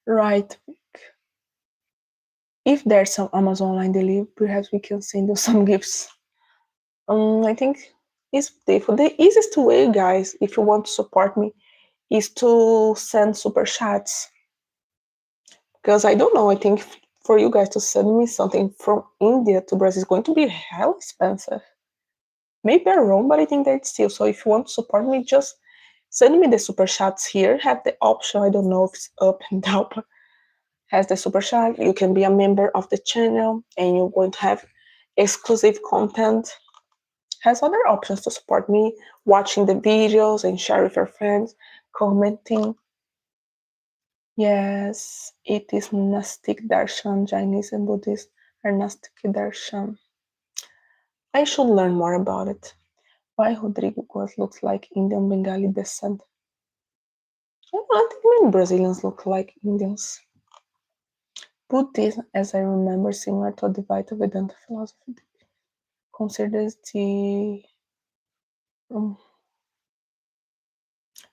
Right. If there's some Amazon line delivery, perhaps we can send you some gifts. I think it's the easiest way, guys, if you want to support me, is to send super chats. Because I don't know, I think for you guys to send me something from India to Brazil is going to be hell expensive. Maybe I'm wrong, but I think that it's still. So if you want to support me, just send me the super chats here. Have the option, I don't know if it's up and down, but has the super chat. You can be a member of the channel and you're going to have exclusive content. Has other options to support me, watching the videos and share with your friends, commenting. Yes, it is Nastic Darshan. Chinese and Buddhist are Nastic Darshan. I should learn more about it. Why Rodrigo looks like Indian Bengali descent? I don't think many Brazilians look like Indians. Buddhism, as I remember, similar to Advaita Vedanta philosophy, considers the do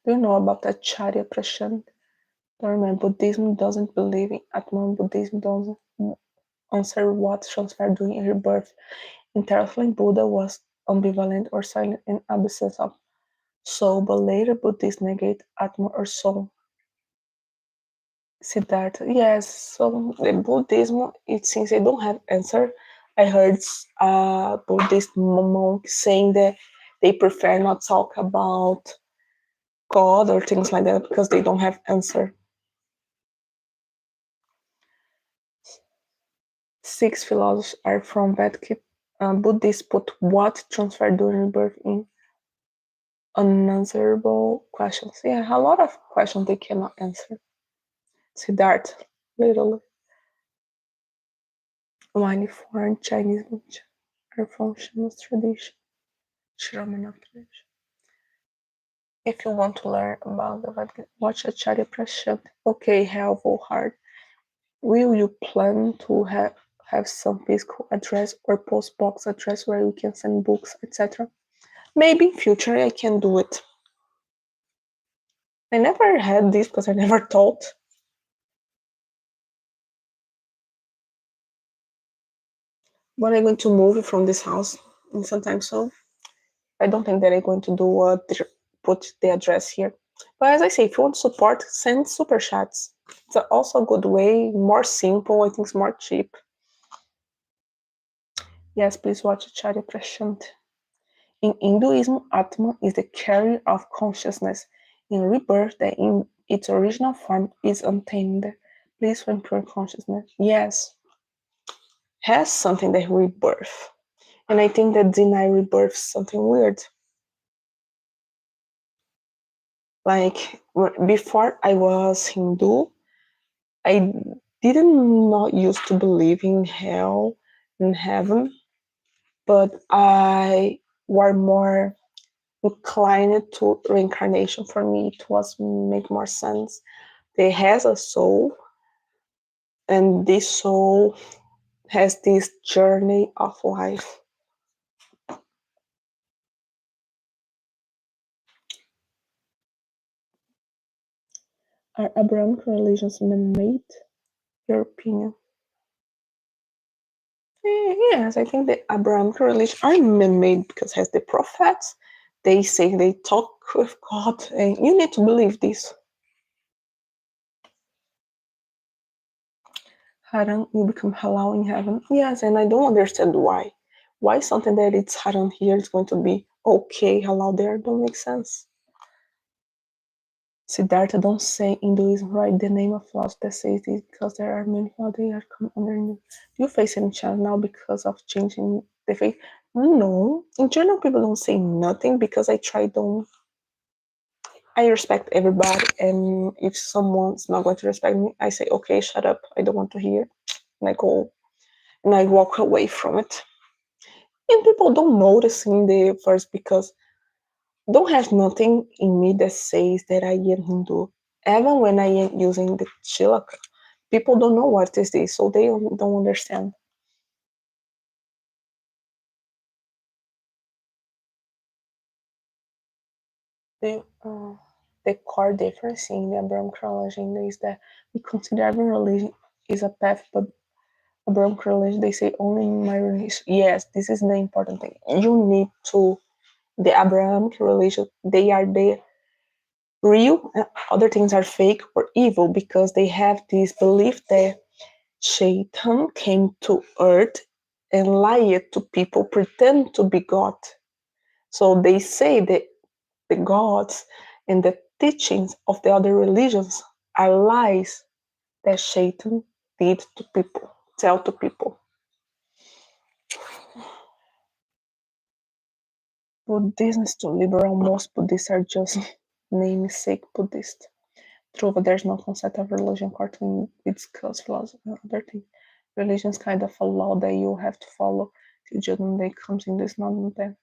you know about Acharya Prashant? Don't remember, Buddhism doesn't believe in Atman. Buddhism doesn't answer what transfer during rebirth. Interestingly, Buddha was ambivalent or silent in absence of soul, but later Buddhists negate Atma or soul. Siddhartha, yes. So the Buddhism, it seems they don't have answer. I heard a Buddhist monk saying that they prefer not talk about God or things like that because they don't have answer. 6 philosophers are from Vedic Buddhists put what transferred during birth in unanswerable questions. Yeah, a lot of questions they cannot answer. Siddhartha, literally. Many foreign Chinese are functional tradition. Shramana tradition. If you want to learn about the Vedic, watch Acharya Prashant. Okay, helpful heart. Will you plan to have some physical address or post box address where you can send books, etc. Maybe in future I can do it. I never had this because I never thought. But I'm going to move from this house in some time soon. I don't think that I'm going to do put the address here. But as I say, if you want support, send super chats. It's also a good way, more simple. I think it's more cheap. Yes, please watch Charya Prashant. In Hinduism, Atma is the carrier of consciousness. In rebirth, that in its original form is untamed. Please find pure consciousness. Yes, has something that rebirth. And I think that deny rebirth is something weird. Like before I was Hindu, I didn't not used to believe in hell and heaven, but I were more inclined to reincarnation. For me, it was make more sense. They has a soul, and this soul has this journey of life. Are Abrahamic religions man-made? Your opinion? Yes, I think the Abrahamic religion are man-made because it has the prophets. They say they talk with God, and you need to believe this. Haram will become halal in heaven. Yes, and I don't understand why. Why something that it's haram here is going to be okay, halal there? Don't make sense. Siddhartha, don't say Hinduism, right? The name of laws that says this because there are many laws they are come under new. Do you face any challenge now because of changing the faith? No. In general, people don't say nothing because I respect everybody, and if someone's not going to respect me, I say, okay, shut up. I don't want to hear. And I go and I walk away from it. And people don't notice in the verse because don't have nothing in me that says that I am Hindu. Even when I am using the chilaka, people don't know what is this, so they don't understand. The core difference in the Abrahamic religion is that we consider every religion is a path, but Abrahamic religion, they say only in my religion. Yes, this is the important thing. You need to, the Abrahamic religion, they are the real, other things are fake or evil because they have this belief that Shaitan came to earth and lied to people, pretend to be God. So they say that the gods and the teachings of the other religions are lies that Satan did to people, tell to people. Buddhism to liberal, most Buddhists are just namesake Buddhist. True, but there's no concept of religion according we discuss philosophy and other things. Religion is kind of a law that you have to follow till judgment day comes in this not that.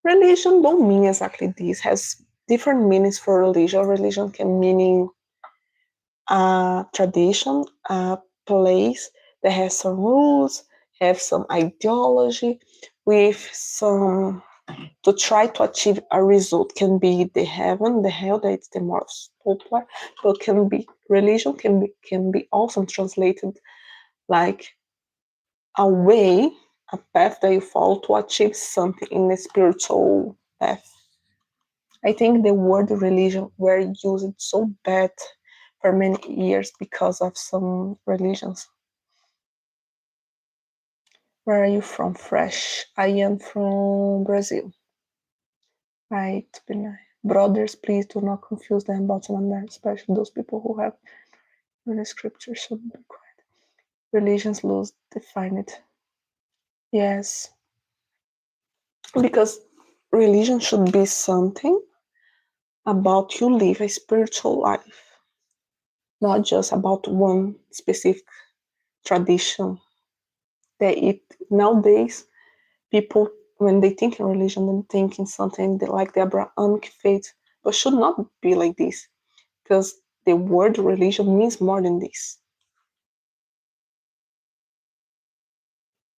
Religion don't mean exactly this. Has different meanings for religion. Religion can mean a tradition, a place that has some rules, have some ideology, with some to try to achieve a result. Can be the heaven, the hell, that it's the most popular, but can be religion can be also translated like a way, a path that you follow to achieve something in a spiritual path. I think the word religion were used so bad for many years because of some religions. Where are you from? Fresh. I am from Brazil. Right, Binay. Brothers, please do not confuse them about one another, especially those people who have the scripture should be quiet. Religions lose define it. Yes. Because religion should be something about you live a spiritual life, not just about one specific tradition. That it nowadays people when they think in religion they think in something like the Abrahamic faith, but should not be like this because the word religion means more than this.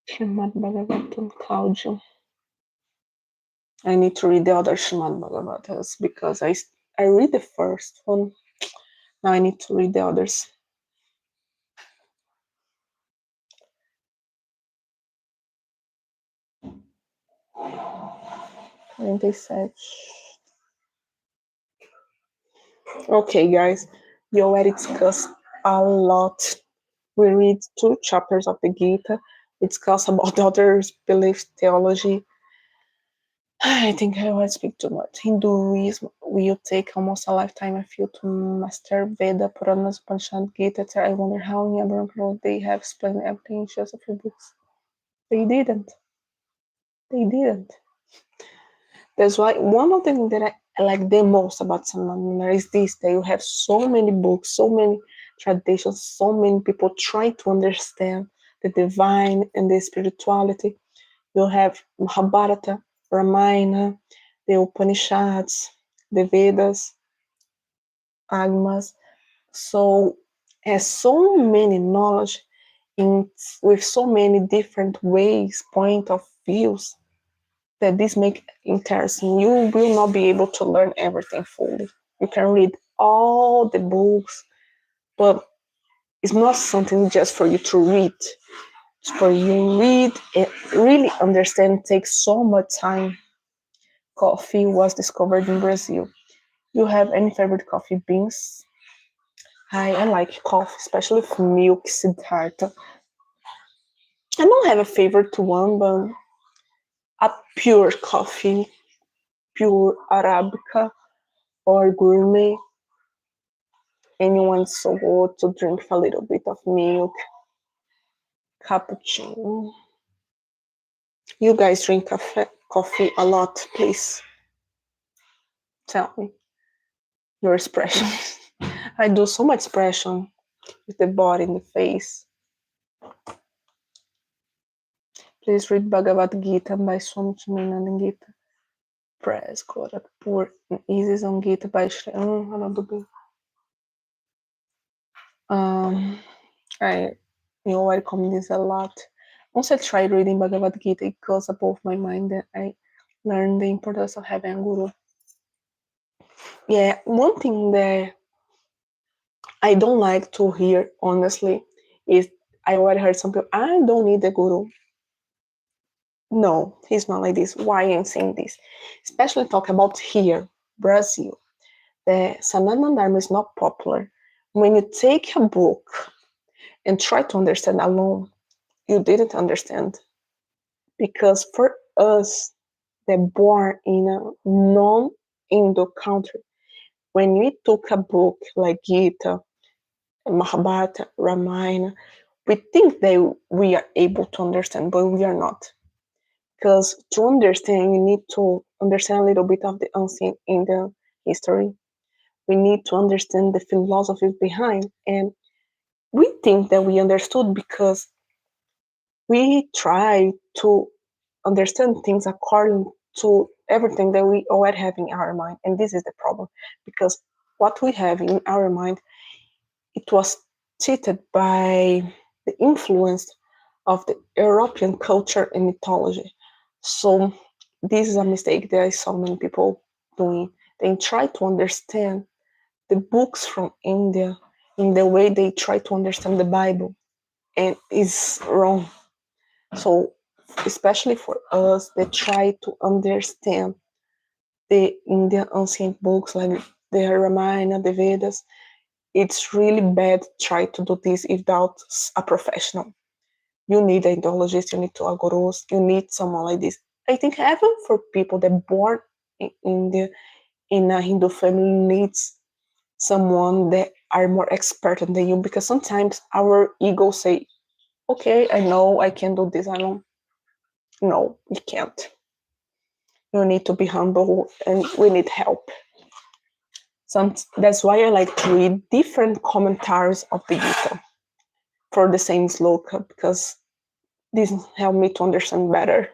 Srimad Bhagavatam, Claudio. I need to read the other Srimad Bhagavatas because I read the first one. Now I need to read the others. 47. Okay, guys, we already discussed a lot. We read 2 chapters of the Gita. We discuss about the others' beliefs, theology. I think I won't speak too much. Hinduism will take almost a lifetime, I feel, to master Veda, Puranas, Upanishad, Gita, etc. I wonder how in Abraham they have explained everything in just a few books. They didn't. They didn't. That's why one of the things that I like the most about Sanatana is this, that you have so many books, so many traditions, so many people trying to understand the divine and the spirituality. You have Mahabharata, Ramayana, the Upanishads, the Vedas, Agmas. So has so many knowledge in with so many different ways, point of views that this make interesting. You will not be able to learn everything fully. You can read all the books, but it's not something just for you to read. It's for you to read and really understand. It takes so much time. Coffee was discovered in Brazil. You have any favorite coffee beans? I like coffee, especially with milk, Siddhartha. I don't have a favorite one, but a pure coffee, pure Arabica or gourmet. Anyone so good to drink a little bit of milk, cappuccino. You guys drink coffee a lot, please tell me your expressions. I do so much expression with the body and the face. Please read Bhagavad Gita by Swami Chimananda Gita. Press Gorakhpur and Easy on Gita by Shri. I you already comment this a lot. Once I tried reading Bhagavad Gita, it goes above my mind that I learned the importance of having a guru. Yeah, one thing that I don't like to hear, honestly, is I already heard some people, I don't need a guru. No, he's not like this. Why I'm saying this? Especially talk about here, Brazil. The Sanatana Dharma is not popular. When you take a book and try to understand alone, you didn't understand. Because for us, they're born in a non-Indo country, when we took a book like Gita, Mahabharata, Ramayana, we think that we are able to understand, but we are not. Because to understand, you need to understand a little bit of the ancient Indian history. We need to understand the philosophies behind. And we think that we understood because we try to understand things according to everything that we already have in our mind. And this is the problem. Because what we have in our mind, it was cheated by the influence of the European culture and mythology. So this is a mistake that I saw many people doing. They try to understand the books from India in the way they try to understand the Bible, and it's wrong. So especially for us that try to understand the Indian ancient books like the Ramayana, the Vedas, it's really bad to try to do this without a professional. You need an ideologist, you need to gurus, you need someone like this. I think even for people that born in a Hindu family needs someone that are more expert than you, because sometimes our ego say, okay, I know I can do this alone. No, you can't. You need to be humble and we need help. That's why I like to read different commentaries of the Gita for the same sloka, because this helped me to understand better.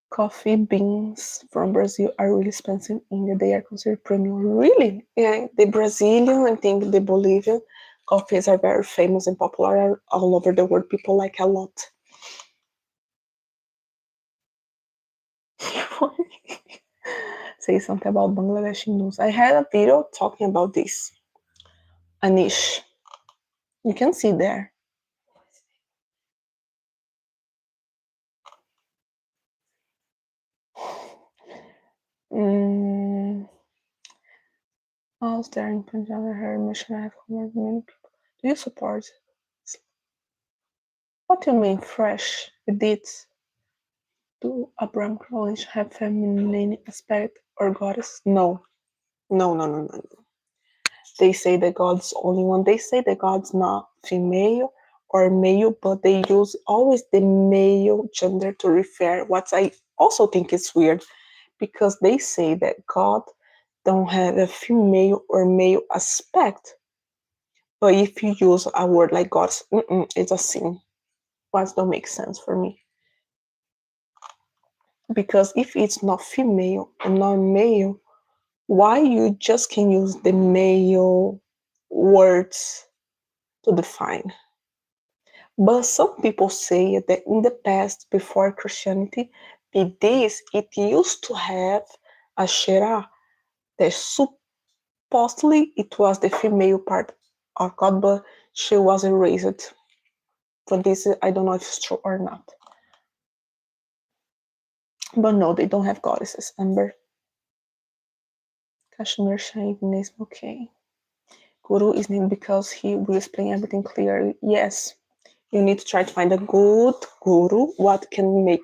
Coffee beans from Brazil are really expensive in India. They are considered premium. Really? Yeah, the Brazilian, I think the Bolivian, Coffees are very famous and popular all over the world. People like a lot. Say something about Bangladeshi news. I had a video talking about this. Anish. You can see there. House there in Punjab, Hare mission I have covered many people. Do you support? What do you mean fresh? Edits? Do Abraham Crowley have feminine aspect or goddess? No. No. They say that God's only one. They say that God's not female or male, but they use always the male gender to refer. What I also think is weird, because they say that God don't have a female or male aspect. But if you use a word like God's, it's a sin. What don't make sense for me. Because if it's not female and not male, why you just can use the male words to define? But some people say that in the past, before Christianity, it used to have a Shera that supposedly it was the female part of God, but she was erased. For this, I don't know if it's true or not. But no, they don't have goddesses. Amber. Kashmir Shaivism, okay. Guru is named because he will explain everything clearly. Yes, you need to try to find a good guru. What can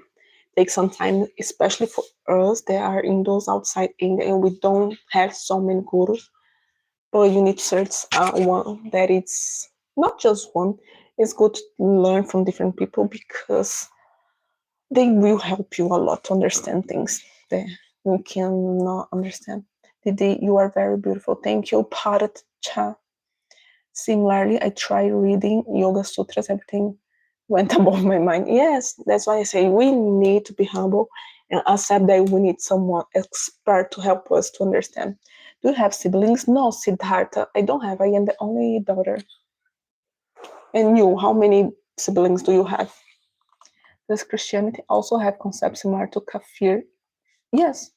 take some time, especially for us that are in those outside India and we don't have so many gurus. But you need to search one that it's not just one. It's good to learn from different people because they will help you a lot to understand things that you cannot understand. Didi, you are very beautiful. Thank you, Bharat Cha. Similarly, I tried reading Yoga Sutras, everything went above my mind. Yes, that's why I say we need to be humble and accept that we need someone expert to help us to understand. Do you have siblings? No, Siddhartha. I don't have. I am the only daughter. And you, how many siblings do you have? Does Christianity also have concepts similar to kafir? Yes.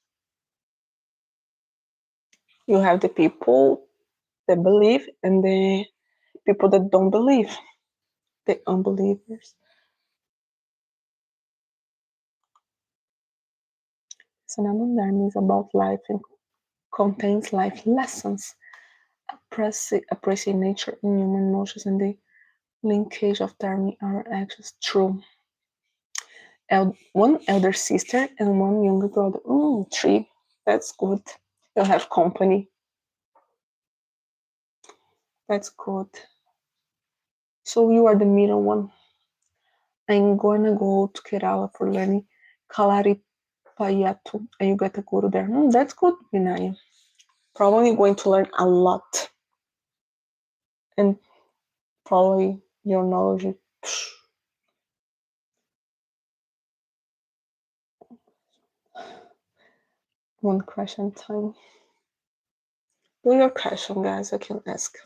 You have the people that believe and the people that don't believe, the unbelievers. Sanatana Dharma is about life and contains life lessons, appreciate nature in human emotions and the linkage of Dharma in our actions. True. One elder sister and one younger brother. Three. That's good. You'll have company. That's good. So you are the middle one. I'm gonna go to Kerala for learning Kalaripayattu, and you get a guru there. That's good, Vinaya. Probably going to learn a lot. And probably your knowledge. One question time. Do your question, guys. I can ask.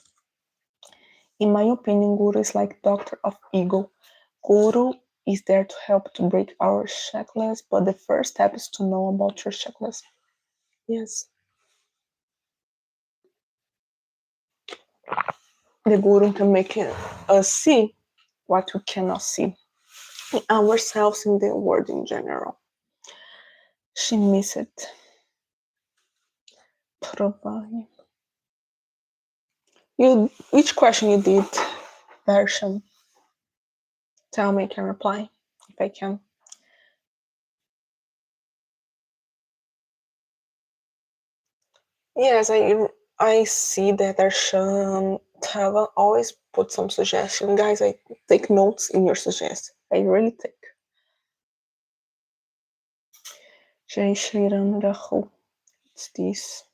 In my opinion, Guru is like doctor of ego. Guru is there to help to break our checklist, but the first step is to know about your checklist. Yes. The Guru can make us see what we cannot see in ourselves, in the world in general. She missed it. Probably. Which question you did, version? Tell me, I can reply if I can. Yes, I see that Darshan Tava always put some suggestion. Guys, I take notes in your suggestion. I really take. Jai Shri Ram Rahu. It's this.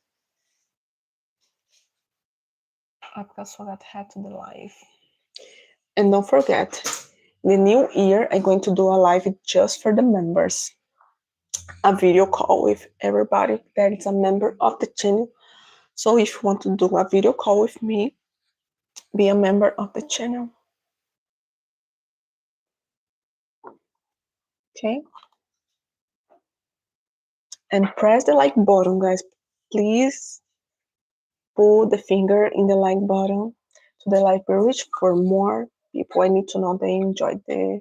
Aapka swagat hai to the live. And don't forget, the new year, I'm going to do a live just for the members. A video call with everybody that is a member of the channel. So if you want to do a video call with me, be a member of the channel. Okay? And press the like button, guys. Please put the finger in the like button so the live will reach for more people. I need to know they enjoyed the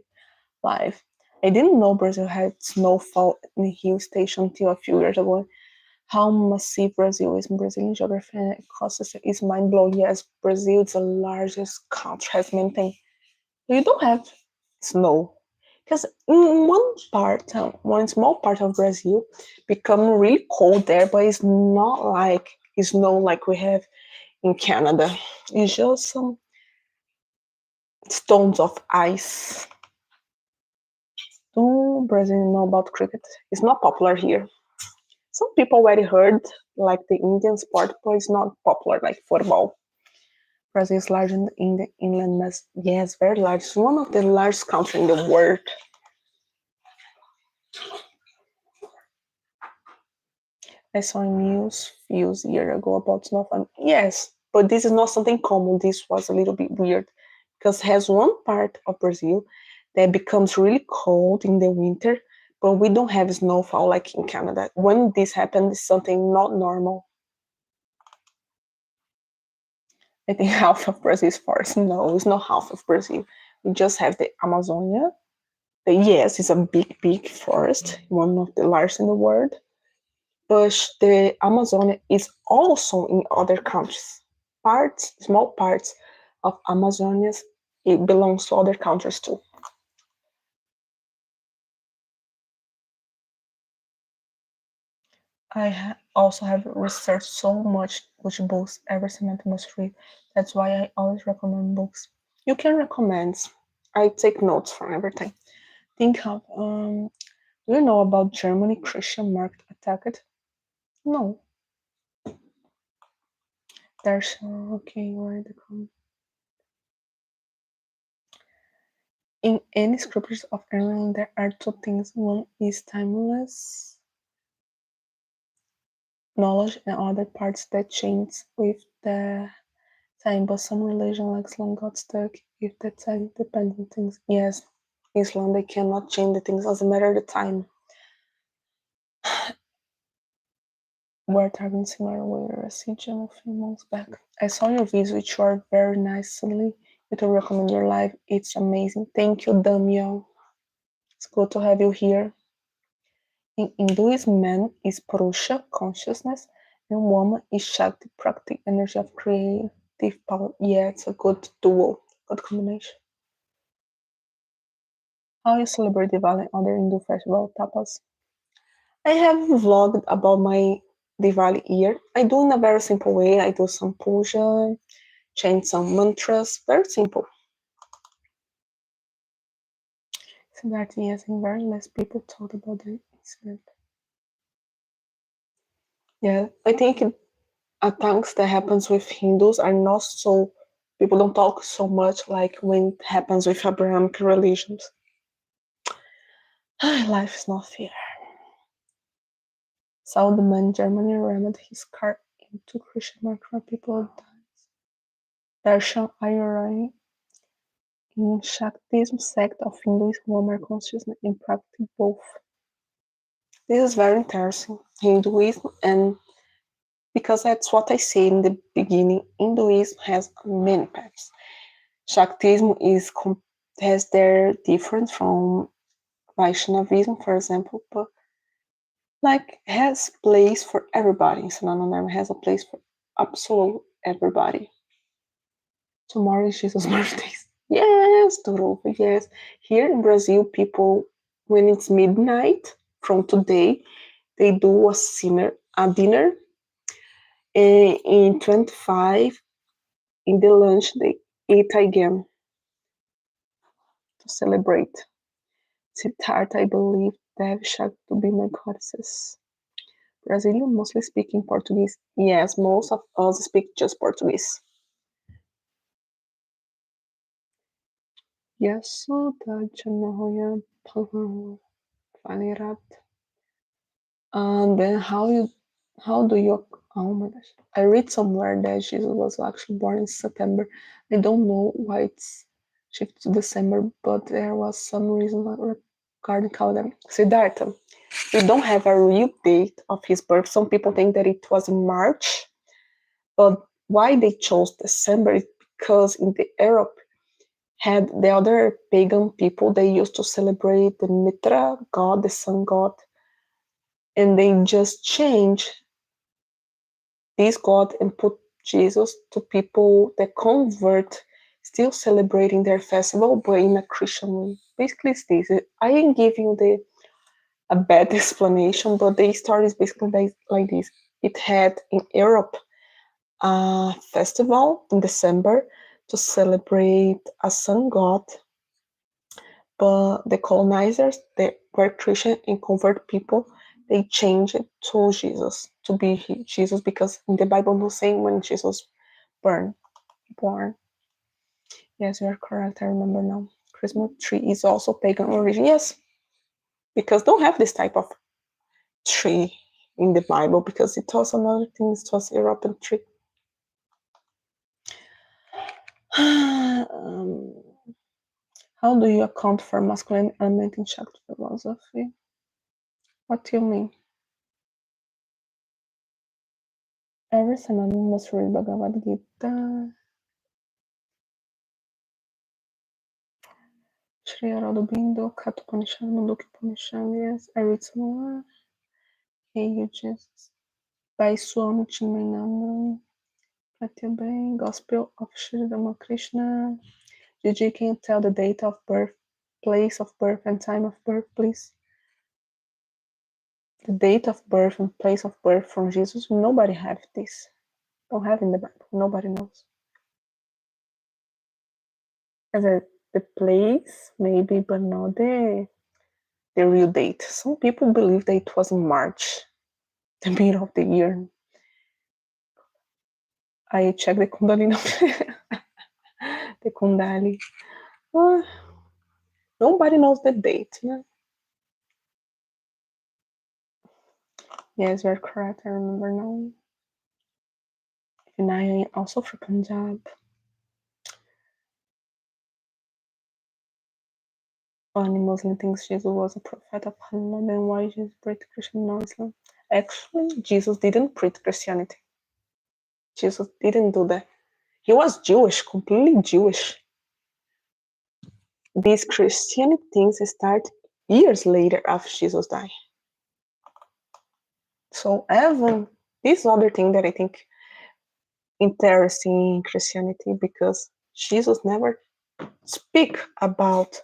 live. I didn't know Brazil had snowfall in the hill station until a few years ago. How massive Brazil is in Brazilian geography and ecosystem is mind blowing. Yes, Brazil is the largest country, has many things. You don't have snow because in one small part of Brazil become really cold there, but it's not like snow like we have in Canada. It's just some stones of ice. Do Brazil know about cricket? It's not popular here. Some people already heard like the Indian sport, but it's not popular like football. Brazil is large in the inland mass. Yes, very large. It's one of the largest countries in the world. I saw news few years ago about snowfall. Yes, but this is not something common. This was a little bit weird because it has one part of Brazil that becomes really cold in the winter, but we don't have snowfall like in Canada. When this happens, it's something not normal. I think half of Brazil is forest. No, it's not half of Brazil. We just have the Amazonia. Yes, it's a big, big forest, one of the largest in the world. But the Amazonia is also in other countries. Small parts of Amazonia, it belongs to other countries too. I also have researched so much which books every semester must read. That's why I always recommend books. You can recommend. I take notes from everything. Think of do you know about Germany Christian market attacked? No. There's okay, where the in any scriptures of Ireland there are two things. One is timeless knowledge and other parts that change with the time, but some religion like Islam got stuck if the time dependent things. Yes, Islam they cannot change the things as a matter of the time. We're talking similar with Rasijan a few months back. I saw your videos which are very nicely. You to recommend your live. It's amazing. Thank you, Damio. It's good to have you here. In Hinduism, man is Purusha, consciousness, and woman is Shakti, practical energy of creative power. Yeah, it's a good duo, good combination. How you celebrate Diwali and other Hindu festival tapas? I have vlogged about my Diwali year. I do in a very simple way. I do some puja, chant some mantras, very simple. So that yes, and very less people talk about the incident. Yeah, I think attacks that happens with Hindus are not so people don't talk so much like when it happens with Abrahamic religions. Life is not fair. Saw the man in Germany rammed his car into Christian market where people died. Darshan Ayurani in Shaktism sect of Hinduism, woman consciousness and practice both. This is very interesting. Hinduism and because that's what I said in the beginning, Hinduism has many paths. Shaktism has their difference from Vaishnavism, for example, but like has place for everybody. Sananandharma has a place for absolute everybody. Tomorrow is Jesus' birthday. Yes, Turupa, yes. Here in Brazil, people, when it's midnight from today, they do a dinner. And in 25, in the lunch, they eat again to celebrate. Siddhartha, I believe, Dev Shak to be my goddesses. Brazilian mostly speaking Portuguese. Yes, most of us speak just Portuguese. Yasuda Janahoya Palirat. And then how you How do you? Oh my gosh! I read somewhere that Jesus was actually born in September. I don't know why it's shifted to December, but there was some reason regarding calendar. Siddhartha, we don't have a real date of his birth. Some people think that it was in March, but why they chose December is because in the Europe had the other pagan people, they used to celebrate the Mitra god, the sun god, and they just changed this god and put Jesus to people that convert, still celebrating their festival, but in a Christian way. Basically, it's this. I am giving a bad explanation, but the story is basically like this. It had in Europe a festival in December to celebrate a sun god, but the colonizers, they were Christian and convert people, they changed it to Jesus, to be Jesus, because in the Bible no saying when Jesus born. Yes, you are correct. I remember now. Christmas tree is also pagan origin. Yes, because don't have this type of tree in the Bible because it was another thing. It was European tree. How do you account for masculine element in Shakti philosophy? What do you mean? Every Sunday must read Bhagavad Gita. Shri Aurobindo, Kathopanishad, Mundokupanishad. Yes, I read some more. Hey, you just. By Swami Chinmayananda. Pratyabhay, Gospel of Shri Ramakrishna. Jiji, can you tell the date of birth, place of birth, and time of birth, please? The date of birth and place of birth from Jesus, nobody have this. Don't have in the Bible. Nobody knows. As the place, maybe, but not the real date. Some people believe that it was in March, the middle of the year. I checked the Kundalini. The Kundali. Nobody knows the date. Yeah? Yes, you're correct. I remember now. And I also from Punjab. Only Muslim thinks Jesus was a prophet of Allah, then why Jesus preached Christian non Islam? Actually, Jesus didn't preach Christianity. Jesus didn't do that. He was Jewish, completely Jewish. These Christianity things start years later after Jesus died. So even this other thing that I think interesting in Christianity because Jesus never speak about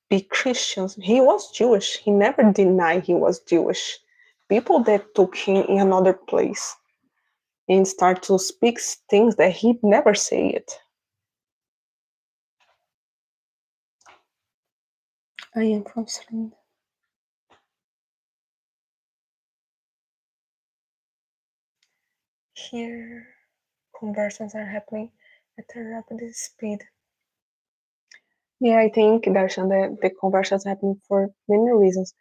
be Christians. He was Jewish. He never denied he was Jewish. People that took him in another place and start to speak things that he never say it. I am from Sri. Here, conversions are happening at a rapid speed. Yeah, I think Darshan, the conversions happen for many reasons.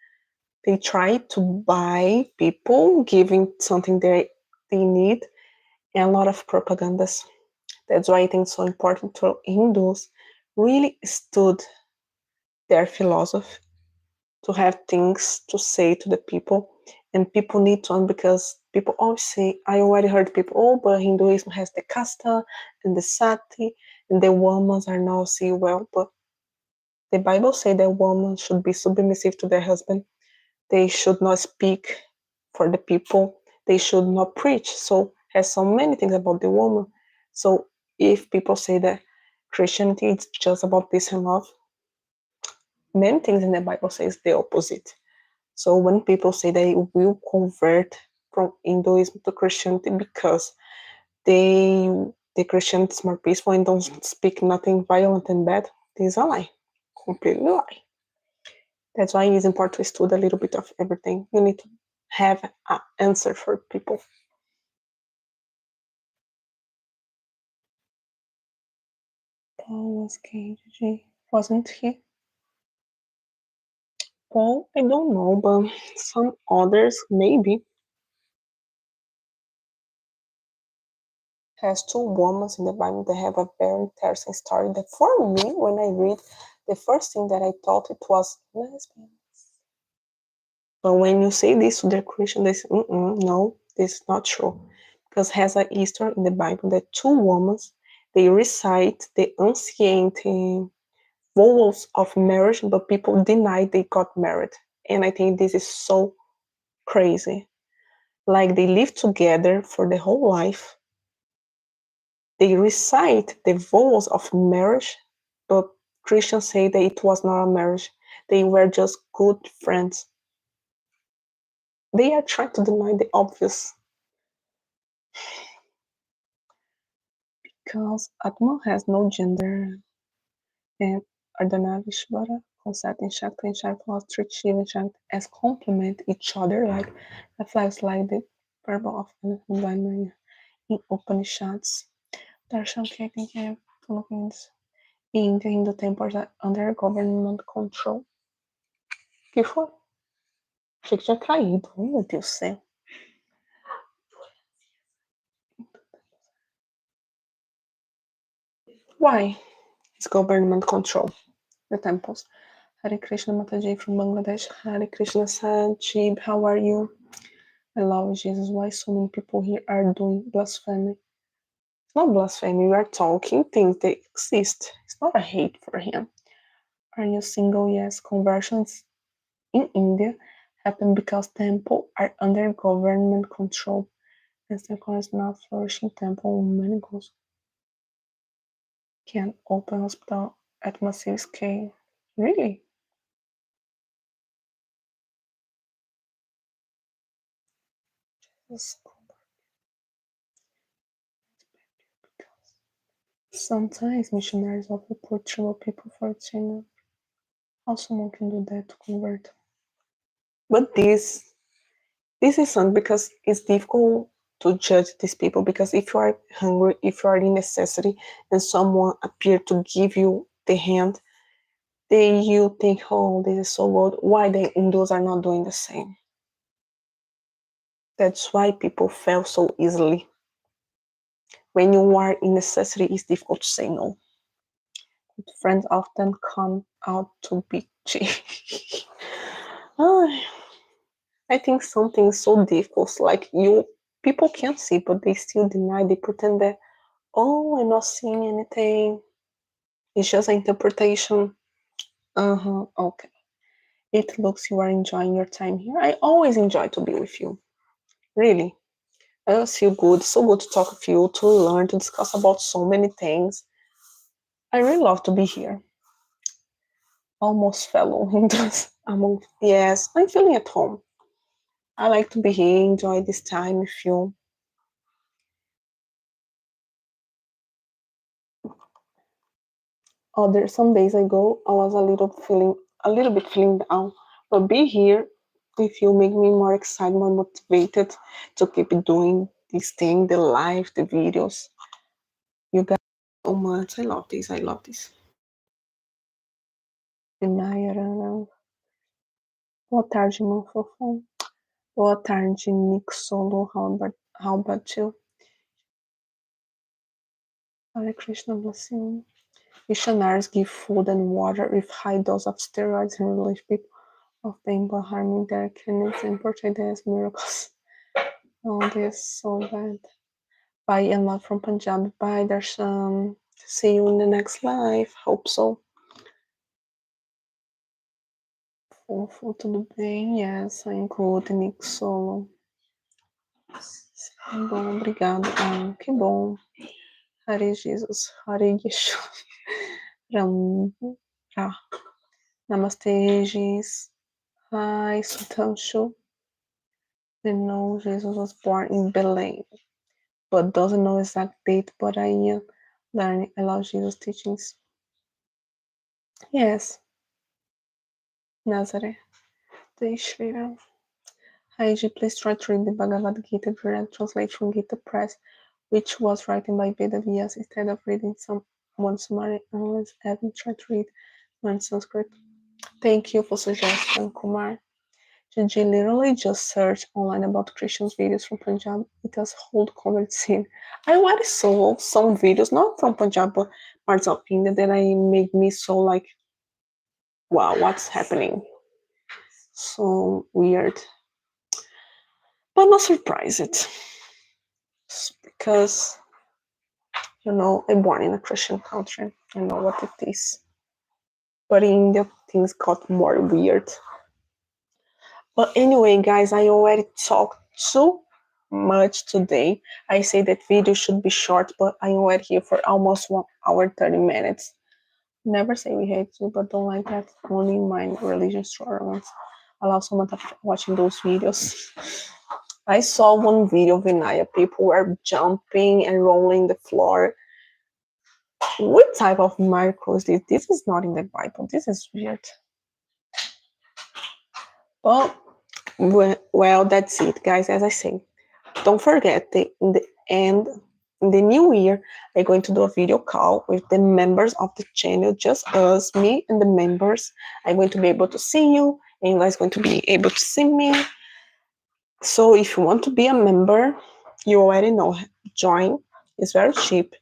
They try to buy people, giving something they need, and a lot of propagandas. That's why I think it's so important to Hindus really stood their philosophy to have things to say to the people. And people need to because people always say, I already heard people, oh, but Hinduism has the kasta and the sati, and the women are now see well. But the Bible says that women should be submissive to their husband. They should not speak for the people. They should not preach. So has so many things about the woman. So if people say that Christianity is just about peace and love, many things in the Bible says the opposite. So when people say they will convert from Hinduism to Christianity because the Christianity is more peaceful and don't speak nothing violent and bad, this is a lie. Completely lie. That's why it's important to study a little bit of everything. You need to have an answer for people. Paul was KG, wasn't he? Paul, I don't know, but some others maybe. has two women in the Bible that have a very interesting story that for me, when I read, the first thing that I thought it was lesbian. But when you say this to the Christian, they say, no, this is not true. Because has a history in the Bible that two women, they recite the ancient vows of marriage, but people deny they got married. And I think this is so crazy. Like they live together for the whole life. They recite the vows of marriage, but Christians say that it was not a marriage. They were just good friends. They are trying to deny the obvious. Because Atma has no gender, and Ardhanavishvara, concept in Shakti and Shakti plus treat Shiva and Shakti as complement each other, like reflects like the parable of Vimana in Upanishads. Darshan taking care of Philippines in the Hindu temples are under government control. Que foi? Achei que tinha caído. Oh, meu Deus do céu. Why? It's government control. The temples. Hare Krishna Mataji from Bangladesh. Hare Krishna Sajib, how are you? I love Jesus. Why so many people here are doing blasphemy? It's not blasphemy. We are talking things that exist. It's not a hate for him. Are you single? Yes. Conversions in India happen because temples are under government control. And Stockholm is not flourishing temple. Many goals can open hospital at massive scale. Really? Sometimes missionaries offer poor tribal people for China. How someone can do that to convert? But this is something because it's difficult to judge these people because if you are hungry, if you are in necessity, and someone appear to give you the hand, then you think, oh, this is so good. Why the Hindus are not doing the same? That's why people fail so easily. When you are in necessity, it's difficult to say no. Good friends often come out to be cheap. I think something so difficult, like you people can see, but they still deny. They pretend that, oh, I'm not seeing anything. It's just an interpretation. Okay. It looks you are enjoying your time here. I always enjoy to be with you. Really. I feel good. So good to talk with you, to learn, to discuss about so many things. I really love to be here. Almost fellow Hindus. Yes, I'm feeling at home. I like to be here, enjoy this time with you. Some days ago, I was a little bit feeling down, but be here with you make me more excited, more motivated to keep doing this thing, the live, the videos. You guys so much. I love this. I love this. Boa tarde, meu fofão. Boa tarde, Nick Solo. How about you? Hare Krishna, bless you. Missionaries give food and water with high dose of steroids and relieve people of pain by harming their kidneys and portray them as miracles. Oh, this is so bad. Bye and love from Punjab. Bye, Darshan. See you in the next live. Hope so. Fofo, tudo bem? Yes, I'm good, Nick Solo. Bom, obrigado. Que bom. Hare Jesus. Hare Yeshu. Ram. Namaste, Jesus. Hi, Sutanshu. They know Jesus was born in Belém, but doesn't know exact date, but I am learning. I love Jesus' teachings. Yes. Nazareth. Jai Shri Ram. Hi, please try to read the Bhagavad Gita direct translation from Gita Press, which was written by Veda Vyas instead of reading someone summary. Unless haven't tried to read one Sanskrit. Thank you for suggestion, Kumar. Gigi literally just searched online about Christian videos from Punjab. It has whole comment scene. I already saw some videos, not from Punjab, but parts of India that I made me so like, wow, what's happening? So weird. But I'm not surprised. Because, I'm born in a Christian country. I know what it is. But in India, things got more weird. But anyway, guys, I already talked too much today. I say that video should be short, but I already here for almost 1 hour 30 minutes. Never say we hate you, but don't like that. Only in my religion tolerance. Allow someone to watching those videos. I saw one video of Vinaya. People were jumping and rolling the floor. What type of miracle is this? This is not in the Bible. This is weird. Well, that's it, guys. As I say, don't forget in the new year, I'm going to do a video call with the members of the channel, just us, me, and the members. I'm going to be able to see you, and you guys going to be able to see me. So if you want to be a member, you already know, join. It's very cheap,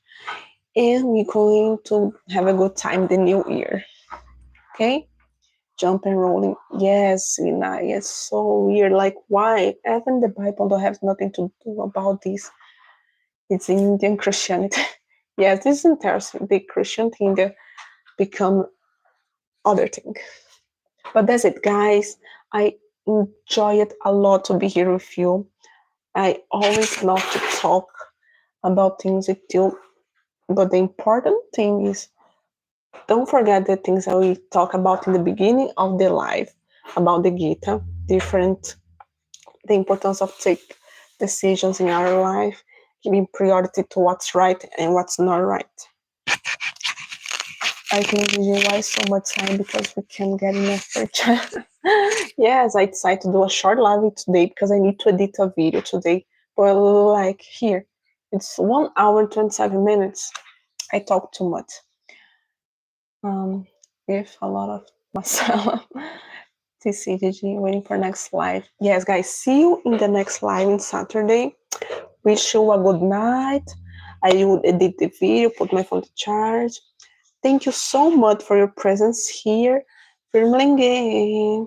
and we're going to have a good time the new year. Okay? Jump and rolling. Yes, Lina, it's so weird. Like, why? Even the Bible don't have nothing to do about this. It's Indian Christianity. Yes, this is interesting. The Christian thing that become other thing. But that's it, guys. I enjoy it a lot to be here with you. I always love to talk about things with you. But the important thing is, don't forget the things that we talk about in the beginning of the life about the Gita, the importance of take decisions in our life, giving priority to what's right and what's not right. I think why so much time because we can get enough for chat. Yes, I decided to do a short live today because I need to edit a video today. But like here, it's 1 hour 27 minutes. I talk too much. With a lot of myself. TCGG waiting for next live. Yes, guys, see you in the next live on Saturday. Wish you a good night. I would edit the video, put my phone to charge. Thank you so much for your presence here. Firmlingue.